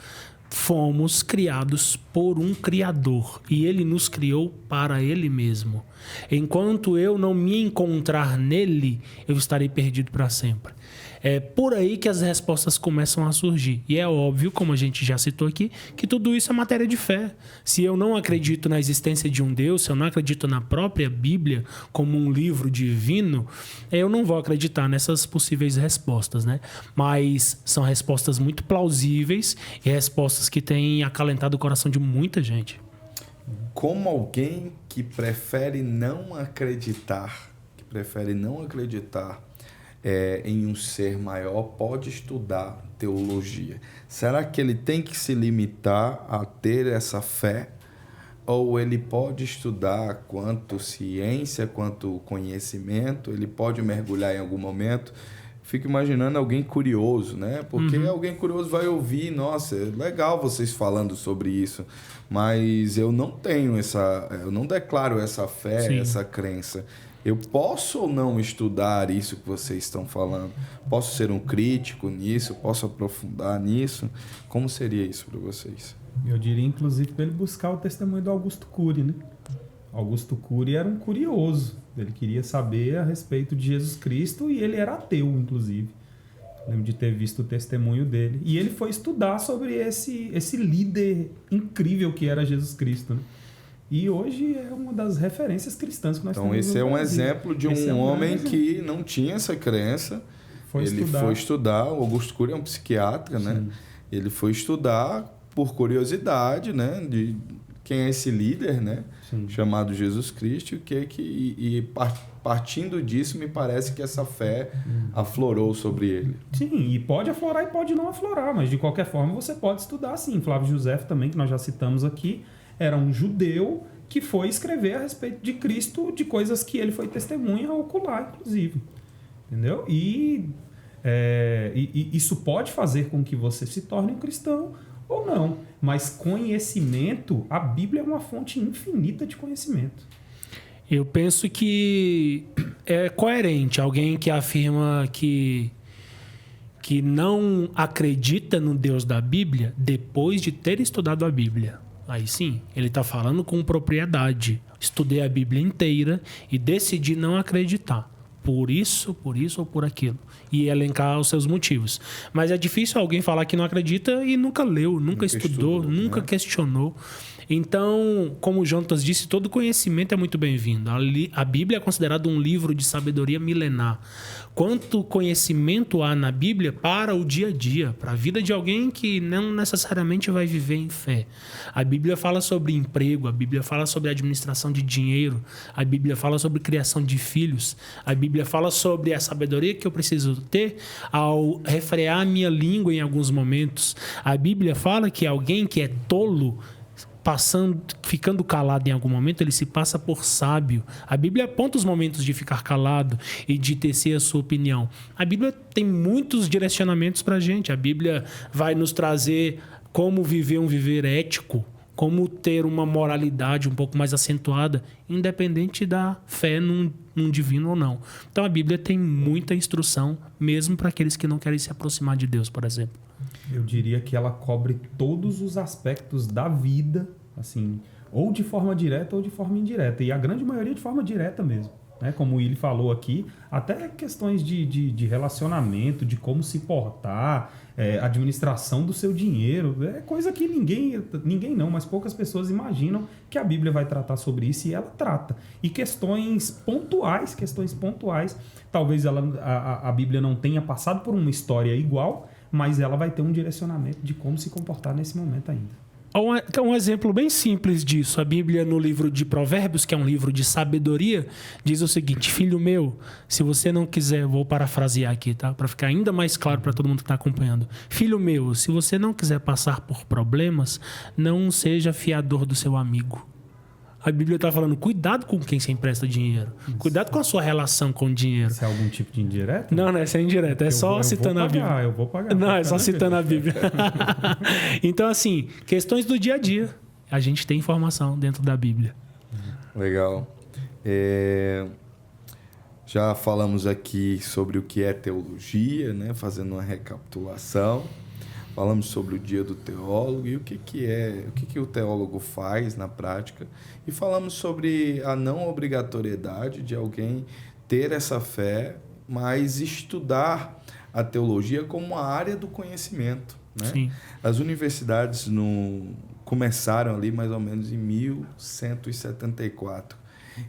Speaker 2: Fomos criados por um Criador e Ele nos criou para Ele mesmo. Enquanto eu não me encontrar nele, eu estarei perdido para sempre. É por aí que as respostas começam a surgir. E é óbvio, como a gente já citou aqui, que tudo isso é matéria de fé. Se eu não acredito na existência de um Deus, se eu não acredito na própria Bíblia como um livro divino, eu não vou acreditar nessas possíveis respostas, né? Mas são respostas muito plausíveis e respostas que têm acalentado o coração de muita gente.
Speaker 1: Como alguém que prefere não acreditar, em um ser maior, pode estudar teologia? Será que ele tem que se limitar a ter essa fé? Ou ele pode estudar quanto ciência, quanto conhecimento? Ele pode mergulhar em algum momento? Fico imaginando alguém curioso, né? Porque alguém curioso vai ouvir, nossa, é legal vocês falando sobre isso, mas eu não declaro essa fé, Sim. essa crença. Eu posso ou não estudar isso que vocês estão falando? Posso ser um crítico nisso? Posso aprofundar nisso? Como seria isso para vocês?
Speaker 3: Eu diria, inclusive, para ele buscar o testemunho do Augusto Cury, né? Augusto Cury era um curioso. Ele queria saber a respeito de Jesus Cristo e ele era ateu, inclusive. Lembro de ter visto o testemunho dele. E ele foi estudar sobre esse líder incrível que era Jesus Cristo, né? E hoje é uma das referências cristãs que nós
Speaker 1: Então,
Speaker 3: temos
Speaker 1: esse
Speaker 3: no
Speaker 1: é um
Speaker 3: Brasil.
Speaker 1: exemplo de
Speaker 3: Esse é
Speaker 1: um
Speaker 3: um
Speaker 1: homem
Speaker 3: grande
Speaker 1: que não tinha essa crença.
Speaker 3: Foi
Speaker 1: Ele foi estudar. O Augusto Cury é um psiquiatra, né? Ele foi estudar por curiosidade, né? De quem é esse líder, né?
Speaker 3: Sim.
Speaker 1: Chamado Jesus Cristo. Partindo disso, me parece que essa fé aflorou sobre ele.
Speaker 3: Sim, e pode aflorar e pode não aflorar, mas de qualquer forma você pode estudar sim. Flávio Josefo também, que nós já citamos aqui, era um judeu que foi escrever a respeito de Cristo, de coisas que ele foi testemunha ocular, inclusive. Entendeu? E isso pode fazer com que você se torne um cristão ou não. Mas conhecimento, a Bíblia é uma fonte infinita de conhecimento.
Speaker 2: Eu penso que é coerente alguém que afirma que não acredita no Deus da Bíblia depois de ter estudado a Bíblia. Aí sim, ele está falando com propriedade. Estudei a Bíblia inteira e decidi não acreditar. Por isso ou por aquilo. E elencar os seus motivos. Mas é difícil alguém falar que não acredita e nunca leu, nunca estudou, nunca questionou. Então, como o Jonatas disse, todo conhecimento é muito bem-vindo. A Bíblia é considerada um livro de sabedoria milenar. Quanto conhecimento há na Bíblia para o dia a dia, para a vida de alguém que não necessariamente vai viver em fé. A Bíblia fala sobre emprego, a Bíblia fala sobre administração de dinheiro, a Bíblia fala sobre criação de filhos, a Bíblia fala sobre a sabedoria que eu preciso ter ao refrear a minha língua em alguns momentos. A Bíblia fala que alguém que é tolo, ficando calado em algum momento, ele se passa por sábio. A Bíblia aponta os momentos de ficar calado e de tecer a sua opinião. A Bíblia tem muitos direcionamentos para a gente. A Bíblia vai nos trazer como viver um viver ético, como ter uma moralidade um pouco mais acentuada, independente da fé num divino ou não. Então a Bíblia tem muita instrução, mesmo para aqueles que não querem se aproximar de Deus, por exemplo.
Speaker 3: Eu diria que ela cobre todos os aspectos da vida, assim, ou de forma direta ou de forma indireta. E a grande maioria de forma direta mesmo. Né? Como o Willy falou aqui, até questões de relacionamento, de como se portar, administração do seu dinheiro. É coisa que ninguém não, mas poucas pessoas imaginam que a Bíblia vai tratar sobre isso, e ela trata. E questões pontuais, talvez a Bíblia não tenha passado por uma história igual, mas ela vai ter um direcionamento de como se comportar nesse momento ainda.
Speaker 2: Um exemplo bem simples disso. A Bíblia, no livro de Provérbios, que é um livro de sabedoria, diz o seguinte: filho meu, se você não quiser, vou parafrasear aqui, tá? Para ficar ainda mais claro para todo mundo que está acompanhando. Filho meu, se você não quiser passar por problemas, não seja fiador do seu amigo. A Bíblia está falando, cuidado com quem você empresta dinheiro. Cuidado com a sua relação com o dinheiro.
Speaker 3: Isso é algum tipo de indireta?
Speaker 2: Não, essa é indireta. É só citando a Bíblia.
Speaker 3: Eu vou pagar.
Speaker 2: Não, é só citando a Bíblia. Então, assim, questões do dia a dia. A gente tem informação dentro da Bíblia.
Speaker 1: Legal. Já falamos aqui sobre o que é teologia, né? Fazendo uma recapitulação. Falamos sobre o dia do teólogo e o que o teólogo faz na prática. E falamos sobre a não obrigatoriedade de alguém ter essa fé, mas estudar a teologia como uma área do conhecimento. Né?
Speaker 2: Sim.
Speaker 1: As universidades começaram ali mais ou menos em 1174.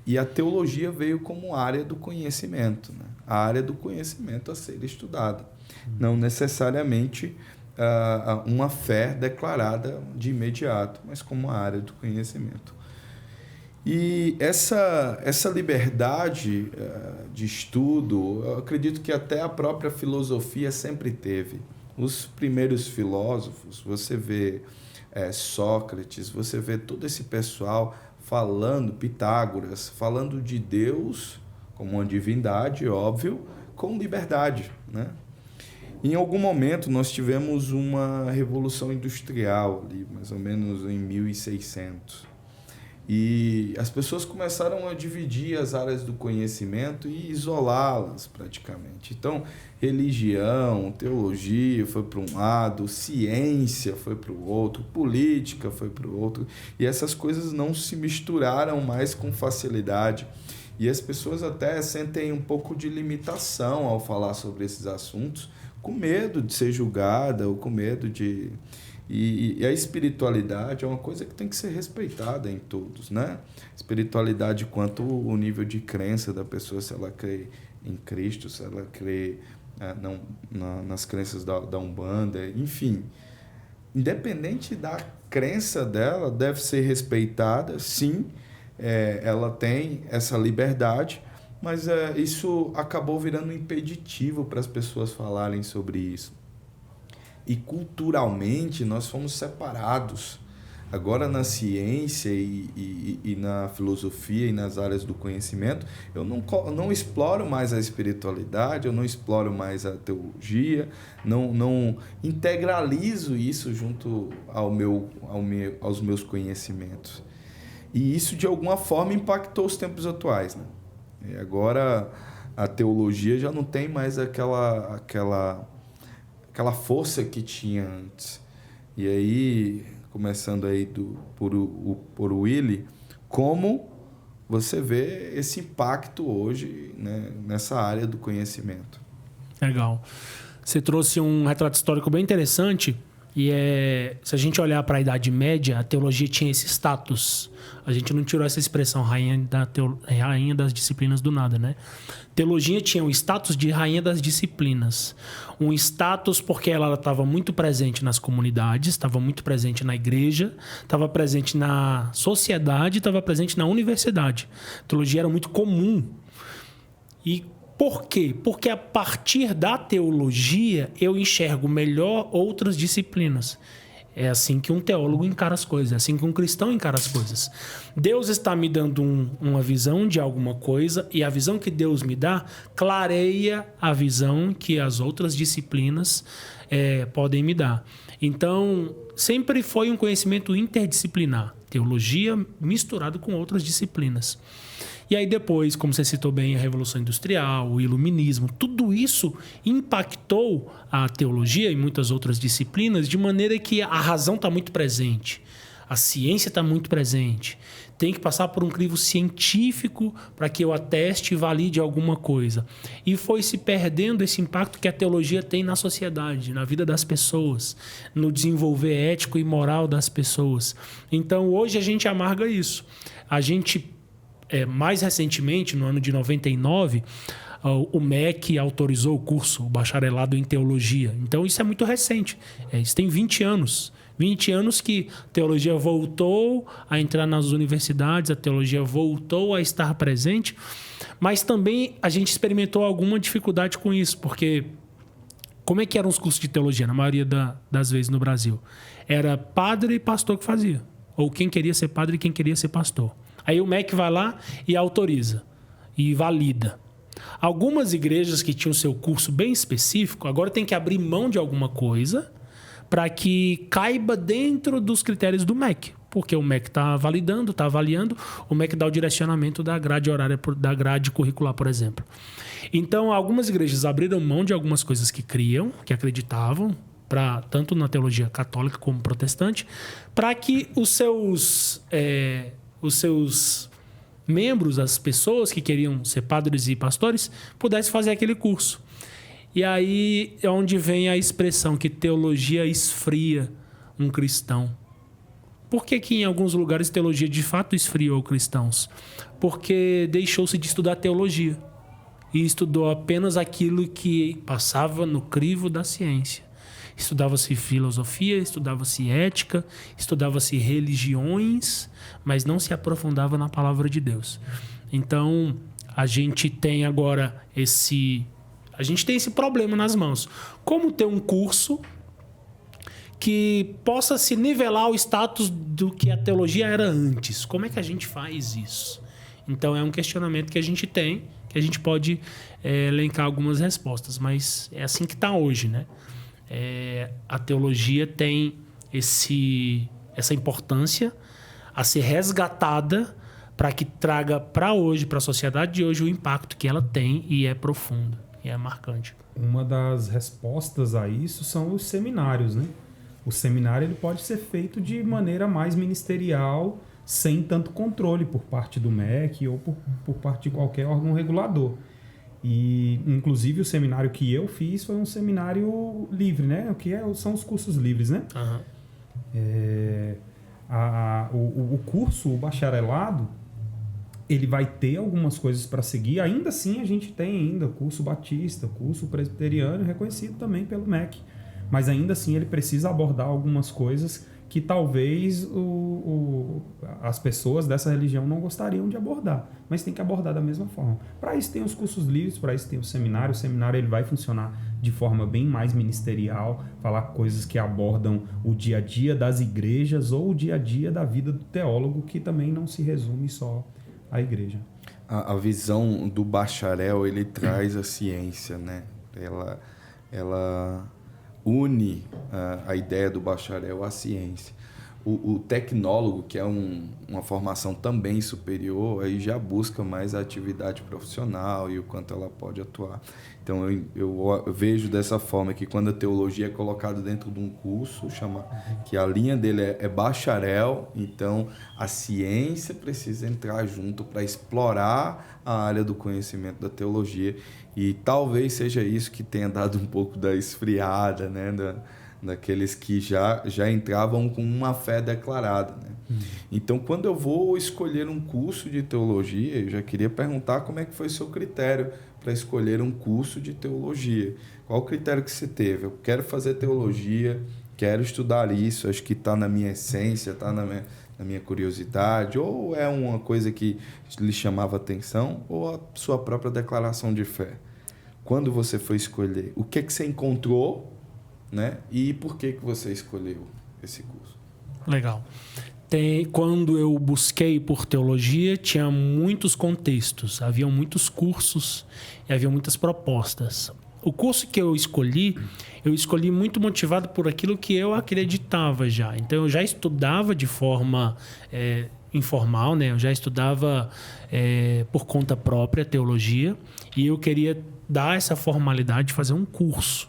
Speaker 1: E a teologia veio como área do conhecimento, né? A área do conhecimento a ser estudada. Não necessariamente uma fé declarada de imediato, mas como uma área do conhecimento. E essa liberdade de estudo, eu acredito que até a própria filosofia sempre teve. Os primeiros filósofos, você vê Sócrates, você vê todo esse pessoal falando, Pitágoras, falando de Deus como uma divindade, óbvio, com liberdade, né? Em algum momento, nós tivemos uma revolução industrial, ali, mais ou menos em 1600. E as pessoas começaram a dividir as áreas do conhecimento e isolá-las, praticamente. Então, religião, teologia foi para um lado, ciência foi para o outro, política foi para o outro. E essas coisas não se misturaram mais com facilidade. E as pessoas até sentem um pouco de limitação ao falar sobre esses assuntos, com medo de ser julgada ou com medo de E a espiritualidade é uma coisa que tem que ser respeitada em todos, né? Espiritualidade quanto o nível de crença da pessoa, se ela crê em Cristo, se ela crê nas crenças da Umbanda, enfim. Independente da crença dela, deve ser respeitada, sim, ela tem essa liberdade, mas isso acabou virando um impeditivo para as pessoas falarem sobre isso. E culturalmente nós fomos separados. Agora na ciência e na filosofia e nas áreas do conhecimento, eu não exploro mais a espiritualidade, eu não exploro mais a teologia, não integralizo isso junto aos meus conhecimentos. E isso de alguma forma impactou os tempos atuais, né? E agora a teologia já não tem mais aquela força que tinha antes. E aí, começando aí por Willy, como você vê esse impacto hoje, né, nessa área do conhecimento?
Speaker 2: Legal. Você trouxe um retrato histórico bem interessante. E se a gente olhar para a Idade Média, a teologia tinha esse status. A gente não tirou essa expressão rainha das disciplinas do nada, né? Teologia tinha o status de rainha das disciplinas. Um status porque ela estava muito presente nas comunidades, estava muito presente na igreja, estava presente na sociedade, estava presente na universidade. A teologia era muito comum. E por quê? Porque a partir da teologia eu enxergo melhor outras disciplinas. É assim que um teólogo encara as coisas, é assim que um cristão encara as coisas. Deus está me dando uma visão de alguma coisa e a visão que Deus me dá clareia a visão que as outras disciplinas podem me dar. Então, sempre foi um conhecimento interdisciplinar, teologia misturado com outras disciplinas. E aí depois, como você citou bem, a Revolução Industrial, o Iluminismo, tudo isso impactou a teologia e muitas outras disciplinas de maneira que a razão está muito presente, a ciência está muito presente. Tem que passar por um crivo científico para que eu ateste e valide alguma coisa. E foi se perdendo esse impacto que a teologia tem na sociedade, na vida das pessoas, no desenvolver ético e moral das pessoas. Então, hoje a gente amarga isso. A gente... mais recentemente, no ano de 99, o MEC autorizou o curso, o bacharelado em teologia. Então, isso é muito recente. Isso tem 20 anos. 20 anos que a teologia voltou a entrar nas universidades, a teologia voltou a estar presente, mas também a gente experimentou alguma dificuldade com isso, porque como é que eram os cursos de teologia, na maioria das vezes no Brasil? Era padre e pastor que fazia. Ou quem queria ser padre e quem queria ser pastor. Aí o MEC vai lá e autoriza e valida. Algumas igrejas que tinham seu curso bem específico, agora tem que abrir mão de alguma coisa para que caiba dentro dos critérios do MEC. Porque o MEC está validando, está avaliando, o MEC dá o direcionamento da grade horária, da grade curricular, por exemplo. Então, algumas igrejas abriram mão de algumas coisas que criam, que acreditavam, tanto na teologia católica como protestante, para que os seus membros, as pessoas que queriam ser padres e pastores, pudessem fazer aquele curso. E aí é onde vem a expressão que teologia esfria um cristão. Por que em alguns lugares teologia de fato esfriou cristãos? Porque deixou-se de estudar teologia e estudou apenas aquilo que passava no crivo da ciência. Estudava-se filosofia, estudava-se ética, estudava-se religiões, mas não se aprofundava na palavra de Deus. Então, a gente tem agora esse problema nas mãos. Como ter um curso que possa se nivelar ao status do que a teologia era antes? Como é que a gente faz isso? Então, é um questionamento que a gente tem, que a gente pode elencar algumas respostas, mas é assim que está hoje, né? A teologia tem essa importância a ser resgatada para que traga para hoje, para a sociedade de hoje, o impacto que ela tem e é profundo, e é marcante.
Speaker 3: Uma das respostas a isso são os seminários, né? O seminário ele pode ser feito de maneira mais ministerial, sem tanto controle por parte do MEC ou por parte de qualquer órgão regulador. E, inclusive, o seminário que eu fiz foi um seminário livre, né? O que são os cursos livres, né?
Speaker 2: Uhum.
Speaker 3: O curso, o bacharelado, ele vai ter algumas coisas para seguir. Ainda assim, a gente tem ainda curso batista, curso presbiteriano, reconhecido também pelo MEC. Mas ainda assim, ele precisa abordar algumas coisas que talvez as pessoas dessa religião não gostariam de abordar, mas tem que abordar da mesma forma. Para isso tem os cursos livres, para isso tem o seminário. O seminário ele vai funcionar de forma bem mais ministerial, falar coisas que abordam o dia a dia das igrejas ou o dia a dia da vida do teólogo, que também não se resume só à igreja.
Speaker 1: A visão do bacharel, ele traz a ciência, né? Ela une a ideia do bacharel à ciência. O tecnólogo, que é uma formação também superior, aí já busca mais a atividade profissional e o quanto ela pode atuar. Então, eu vejo dessa forma que quando a teologia é colocada dentro de um curso, que a linha dele é bacharel, então a ciência precisa entrar junto para explorar a área do conhecimento da teologia. E talvez seja isso que tenha dado um pouco da esfriada, né? Daqueles que já entravam com uma fé declarada, né? Então, quando eu vou escolher um curso de teologia, eu já queria perguntar como é que foi o seu critério para escolher um curso de teologia. Qual o critério que você teve? Eu quero fazer teologia, quero estudar isso, acho que está na minha essência, está na minha curiosidade, ou é uma coisa que lhe chamava atenção, ou a sua própria declaração de fé? Quando você foi escolher, o que você encontrou, né? E por que você escolheu esse curso?
Speaker 2: Legal. Quando eu busquei por teologia, tinha muitos contextos, haviam muitos cursos e havia muitas propostas. O curso que eu escolhi muito motivado por aquilo que eu acreditava já. Então, eu já estudava de forma informal, né? Eu já estudava por conta própria teologia e eu queria dar essa formalidade de fazer um curso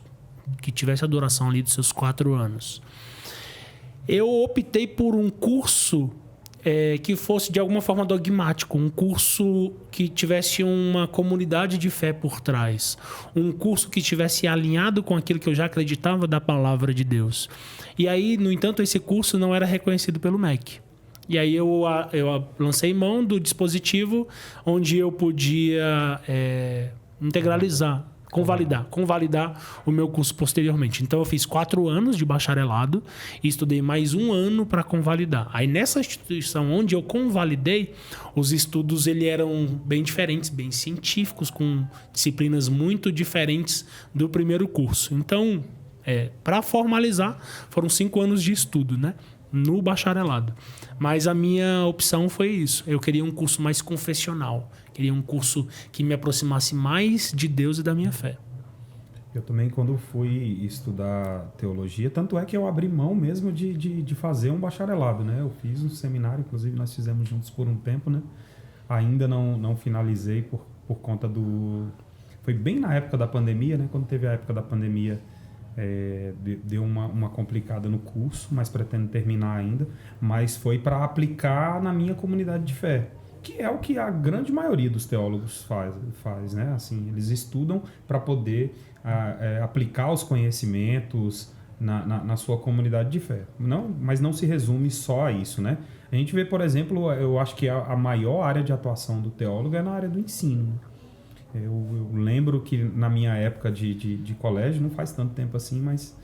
Speaker 2: que tivesse a duração ali dos seus 4 anos. Eu optei por um curso que fosse de alguma forma dogmático, um curso que tivesse uma comunidade de fé por trás, um curso que estivesse alinhado com aquilo que eu já acreditava da palavra de Deus. E aí, no entanto, esse curso não era reconhecido pelo MEC. E aí eu lancei mão do dispositivo onde eu podia integralizar, convalidar o meu curso posteriormente. Então, eu fiz 4 anos de bacharelado e estudei mais 1 ano para convalidar. Aí, nessa instituição onde eu convalidei, os estudos eram bem diferentes, bem científicos, com disciplinas muito diferentes do primeiro curso. Então, para formalizar, foram 5 anos de estudo, né? No bacharelado. Mas a minha opção foi isso. Eu queria um curso mais confessional. Queria um curso que me aproximasse mais de Deus e da minha fé.
Speaker 3: Eu também, quando fui estudar teologia, tanto é que eu abri mão mesmo de fazer um bacharelado, né? Eu fiz um seminário, inclusive nós fizemos juntos por um tempo, né? Ainda não finalizei por conta do... Foi bem na época da pandemia, né? Quando teve a época da pandemia, deu uma complicada no curso, mas pretendo terminar ainda. Mas foi para aplicar na minha comunidade de fé, que é o que a grande maioria dos teólogos faz, né? Assim, eles estudam para poder aplicar os conhecimentos na sua comunidade de fé. Mas não se resume só a isso, né? A gente vê, por exemplo, eu acho que a maior área de atuação do teólogo é na área do ensino. Eu lembro que na minha época de colégio, não faz tanto tempo assim, mas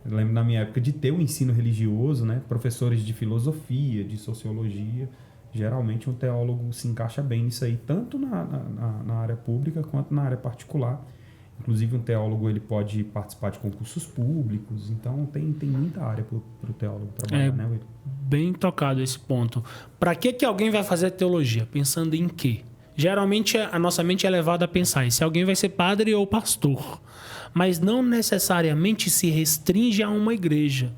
Speaker 3: eu lembro na minha época de ter o ensino religioso, né? Professores de filosofia, de sociologia. Geralmente um teólogo se encaixa bem nisso aí, tanto na área pública quanto na área particular. Inclusive, um teólogo ele pode participar de concursos públicos, então tem muita área para o teólogo trabalhar, né, Will?
Speaker 2: Bem tocado esse ponto. Para que alguém vai fazer teologia? Pensando em quê? Geralmente, a nossa mente é levada a pensar se alguém vai ser padre ou pastor, mas não necessariamente se restringe a uma igreja.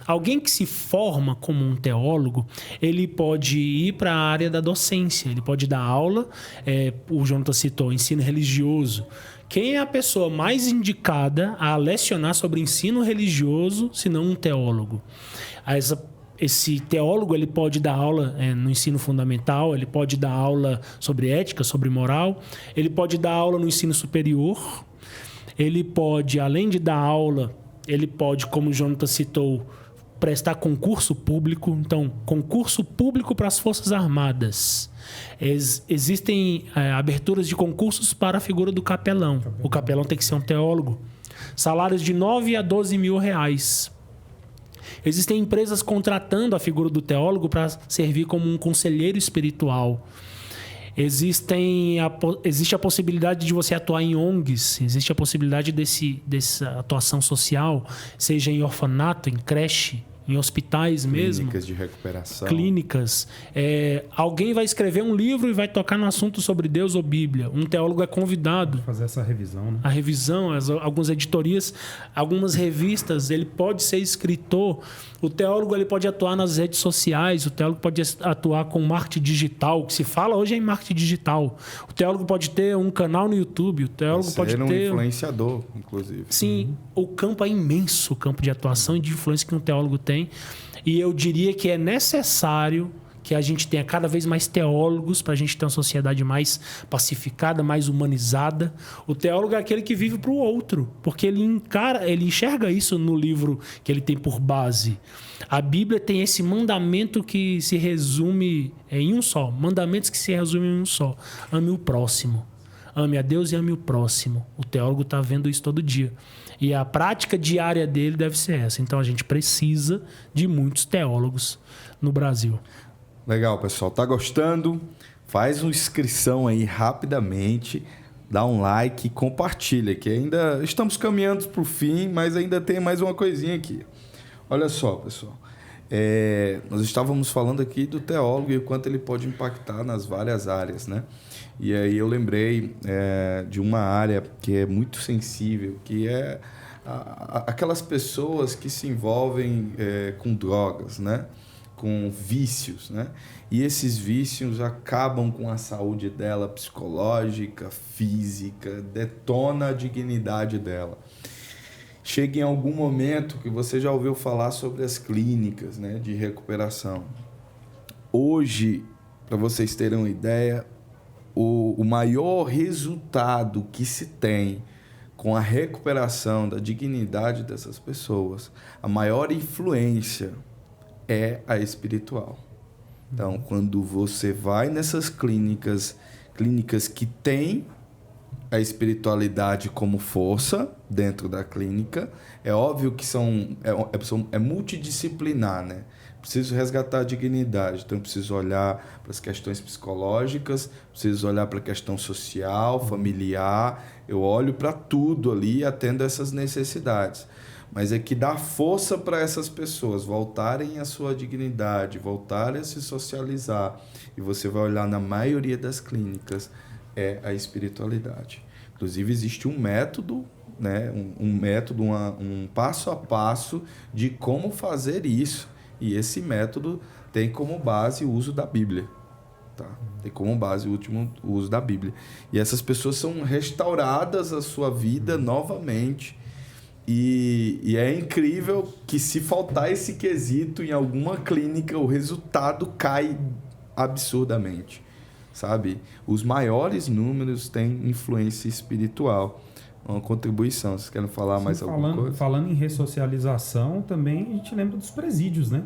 Speaker 2: Alguém que se forma como um teólogo, ele pode ir para a área da docência, ele pode dar aula, o Jonathan citou, ensino religioso. Quem é a pessoa mais indicada a lecionar sobre ensino religioso, se não um teólogo? Esse teólogo ele pode dar aula no ensino fundamental, ele pode dar aula sobre ética, sobre moral, ele pode dar aula no ensino superior, ele pode, além de dar aula, ele pode, como o Jonathan citou, prestar concurso público. Então, concurso público para as Forças Armadas. Existem aberturas de concursos para a figura do capelão. O capelão tem que ser um teólogo. Salários de 9 a 12 mil reais. Existem empresas contratando a figura do teólogo para servir como um conselheiro espiritual. Existe a possibilidade de você atuar em ONGs, existe a possibilidade dessa atuação social, seja em orfanato, em creche, em hospitais mesmo.
Speaker 1: Clínicas de recuperação.
Speaker 2: Clínicas. Alguém vai escrever um livro e vai tocar no assunto sobre Deus ou Bíblia. Um teólogo é convidado.
Speaker 3: Fazer essa revisão, né?
Speaker 2: A revisão, algumas editorias, algumas revistas, ele pode ser escritor. O teólogo ele pode atuar nas redes sociais, o teólogo pode atuar com marketing digital, o que se fala hoje é em marketing digital. O teólogo pode ter um canal no YouTube, o teólogo pode ter...
Speaker 1: um influenciador, inclusive.
Speaker 2: Sim, o campo é imenso, o campo de atuação e de influência que um teólogo tem. E eu diria que é necessário que a gente tenha cada vez mais teólogos para a gente ter uma sociedade mais pacificada, mais humanizada. O teólogo é aquele que vive para o outro, porque ele enxerga isso no livro que ele tem por base. A Bíblia tem esse mandamento que se resume em um só. Mandamentos que se resumem em um só. Ame o próximo. Ame a Deus e ame o próximo. O teólogo está vendo isso todo dia. E a prática diária dele deve ser essa. Então a gente precisa de muitos teólogos no Brasil.
Speaker 1: Legal, pessoal. Tá gostando? Faz uma inscrição aí rapidamente, dá um like e compartilha, que ainda estamos caminhando para o fim, mas ainda tem mais uma coisinha aqui. Olha só, pessoal. Nós estávamos falando aqui do teólogo e o quanto ele pode impactar nas várias áreas, né? E aí eu lembrei de uma área que é muito sensível, que é aquelas pessoas que se envolvem com drogas, né? Com vícios, né? E esses vícios acabam com a saúde dela psicológica, física, detona a dignidade dela. Chega em algum momento que você já ouviu falar sobre as clínicas, né, de recuperação. Hoje, para vocês terem uma ideia, o maior resultado que se tem com a recuperação da dignidade dessas pessoas, a maior influência é a espiritual. Então, quando você vai nessas clínicas que têm a espiritualidade como força dentro da clínica, é óbvio que é multidisciplinar, né? Preciso resgatar a dignidade, então preciso olhar para as questões psicológicas, preciso olhar para a questão social, familiar, eu olho para tudo ali e atendo essas necessidades. Mas é que dá força para essas pessoas voltarem à sua dignidade, voltarem a se socializar. E você vai olhar na maioria das clínicas, é a espiritualidade. Inclusive, existe um método, né? Um passo a passo de como fazer isso. E esse método tem como base o uso da Bíblia. Tá? Tem como base o uso da Bíblia. E essas pessoas são restauradas à sua vida novamente. E é incrível que se faltar esse quesito em alguma clínica, o resultado cai absurdamente, sabe? Os maiores números têm influência espiritual. Uma contribuição. Vocês querem falar mais alguma coisa?
Speaker 3: Falando em ressocialização, também a gente lembra dos presídios, né?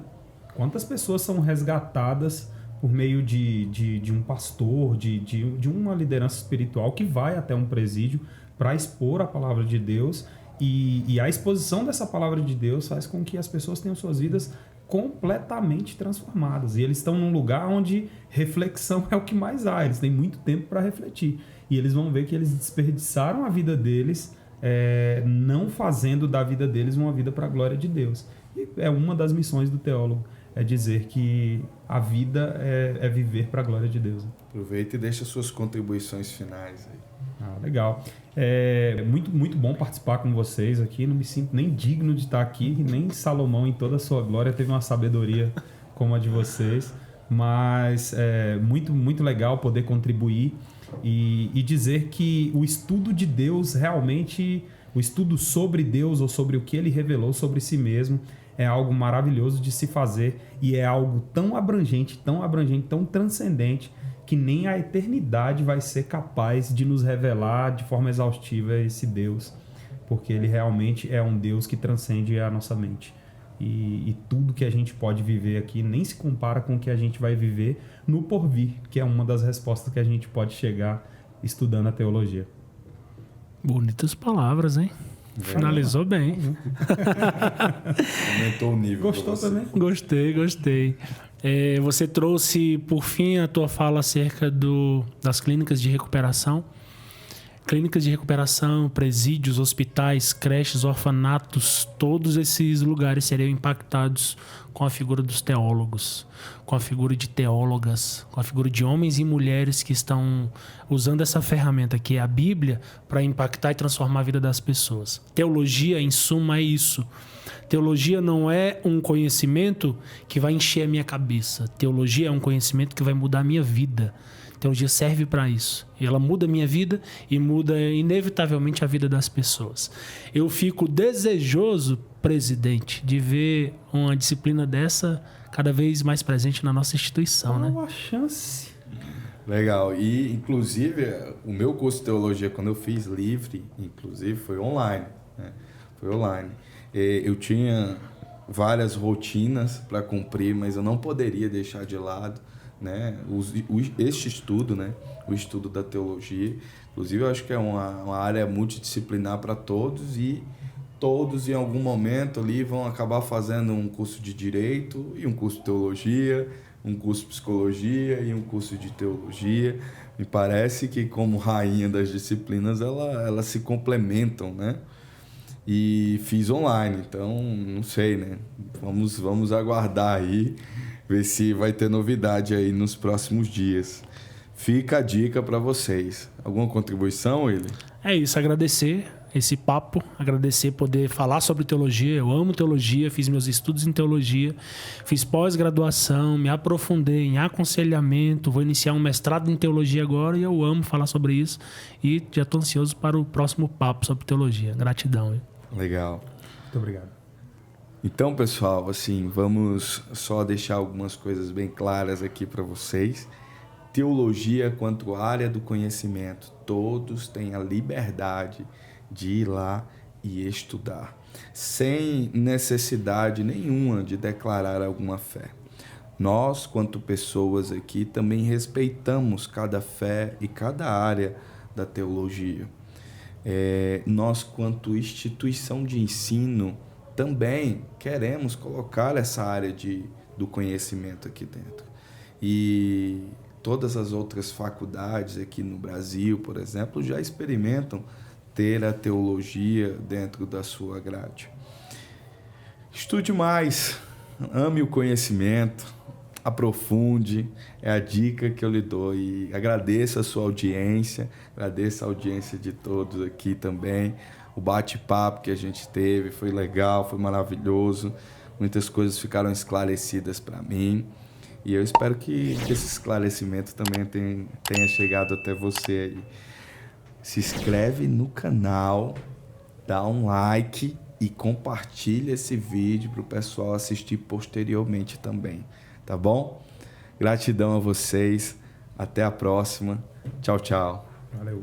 Speaker 3: Quantas pessoas são resgatadas por meio de um pastor, de uma liderança espiritual que vai até um presídio para expor a palavra de Deus. E a exposição dessa palavra de Deus faz com que as pessoas tenham suas vidas completamente transformadas. E eles estão num lugar onde reflexão é o que mais há. Eles têm muito tempo para refletir. E eles vão ver que eles desperdiçaram a vida deles, não fazendo da vida deles uma vida para a glória de Deus. E é uma das missões do teólogo, é dizer que a vida é viver para a glória de Deus.
Speaker 1: Aproveita e deixa suas contribuições finais aí.
Speaker 3: Legal. É muito, muito bom participar com vocês aqui. Não me sinto nem digno de estar aqui, nem Salomão em toda a sua glória teve uma sabedoria como a de vocês. Mas é muito, muito legal poder contribuir e dizer que o estudo de Deus realmente, o estudo sobre Deus ou sobre o que Ele revelou sobre si mesmo é algo maravilhoso de se fazer e é algo tão abrangente, tão transcendente que nem a eternidade vai ser capaz de nos revelar de forma exaustiva esse Deus, porque Ele realmente é um Deus que transcende a nossa mente. E tudo que a gente pode viver aqui nem se compara com o que a gente vai viver no porvir, que é uma das respostas que a gente pode chegar estudando a teologia.
Speaker 2: Bonitas palavras, hein? Finalizou bem.
Speaker 1: Aumentou o nível.
Speaker 3: Gostou também?
Speaker 2: Gostei. Você trouxe, por fim, a tua fala acerca das clínicas de recuperação. Clínicas de recuperação, presídios, hospitais, creches, orfanatos, todos esses lugares seriam impactados com a figura dos teólogos, com a figura de teólogas, com a figura de homens e mulheres que estão usando essa ferramenta que é a Bíblia para impactar e transformar a vida das pessoas. Teologia, em suma, é isso. Teologia não é um conhecimento que vai encher a minha cabeça. Teologia é um conhecimento que vai mudar a minha vida. Teologia serve para isso. E ela muda a minha vida e muda inevitavelmente a vida das pessoas. Eu fico desejoso, presidente, de ver uma disciplina dessa cada vez mais presente na nossa instituição, né?
Speaker 3: Qual a chance?
Speaker 1: Legal. E, inclusive, o meu curso de teologia, quando eu fiz livre, inclusive, foi online. Né? Foi online. Eu tinha várias rotinas para cumprir, mas eu não poderia deixar de lado, né, este estudo, né, o estudo da teologia. Inclusive, eu acho que é uma área multidisciplinar para todos, e todos em algum momento ali vão acabar fazendo um curso de direito e um curso de teologia, um curso de psicologia e um curso de teologia. Me parece que, como rainha das disciplinas, elas se complementam, né? E fiz online, então não sei, né? Vamos aguardar aí, ver se vai ter novidade aí nos próximos dias. Fica a dica para vocês. Alguma contribuição, Willi?
Speaker 2: É isso, agradecer esse papo, agradecer poder falar sobre teologia. Eu amo teologia, fiz meus estudos em teologia, fiz pós-graduação, me aprofundei em aconselhamento, vou iniciar um mestrado em teologia agora e eu amo falar sobre isso e já estou ansioso para o próximo papo sobre teologia. Gratidão. Hein?
Speaker 1: Legal.
Speaker 3: Muito obrigado.
Speaker 1: Então, pessoal, assim, vamos só deixar algumas coisas bem claras aqui para vocês. Teologia, quanto área do conhecimento, todos têm a liberdade de ir lá e estudar, sem necessidade nenhuma de declarar alguma fé. Nós, quanto pessoas aqui, também respeitamos cada fé e cada área da teologia. Nós, quanto instituição de ensino, também queremos colocar essa área do conhecimento aqui dentro. E todas as outras faculdades aqui no Brasil, por exemplo, já experimentam ter a teologia dentro da sua grade. Estude mais, ame o conhecimento, aprofunde, é a dica que eu lhe dou. E agradeço a sua audiência, agradeço a audiência de todos aqui também. O bate-papo que a gente teve foi legal, foi maravilhoso. Muitas coisas ficaram esclarecidas para mim. E eu espero que esse esclarecimento também tenha chegado até você aí. Se inscreve no canal, dá um like e compartilha esse vídeo para o pessoal assistir posteriormente também, tá bom? Gratidão a vocês, até a próxima, tchau, tchau.
Speaker 3: Valeu.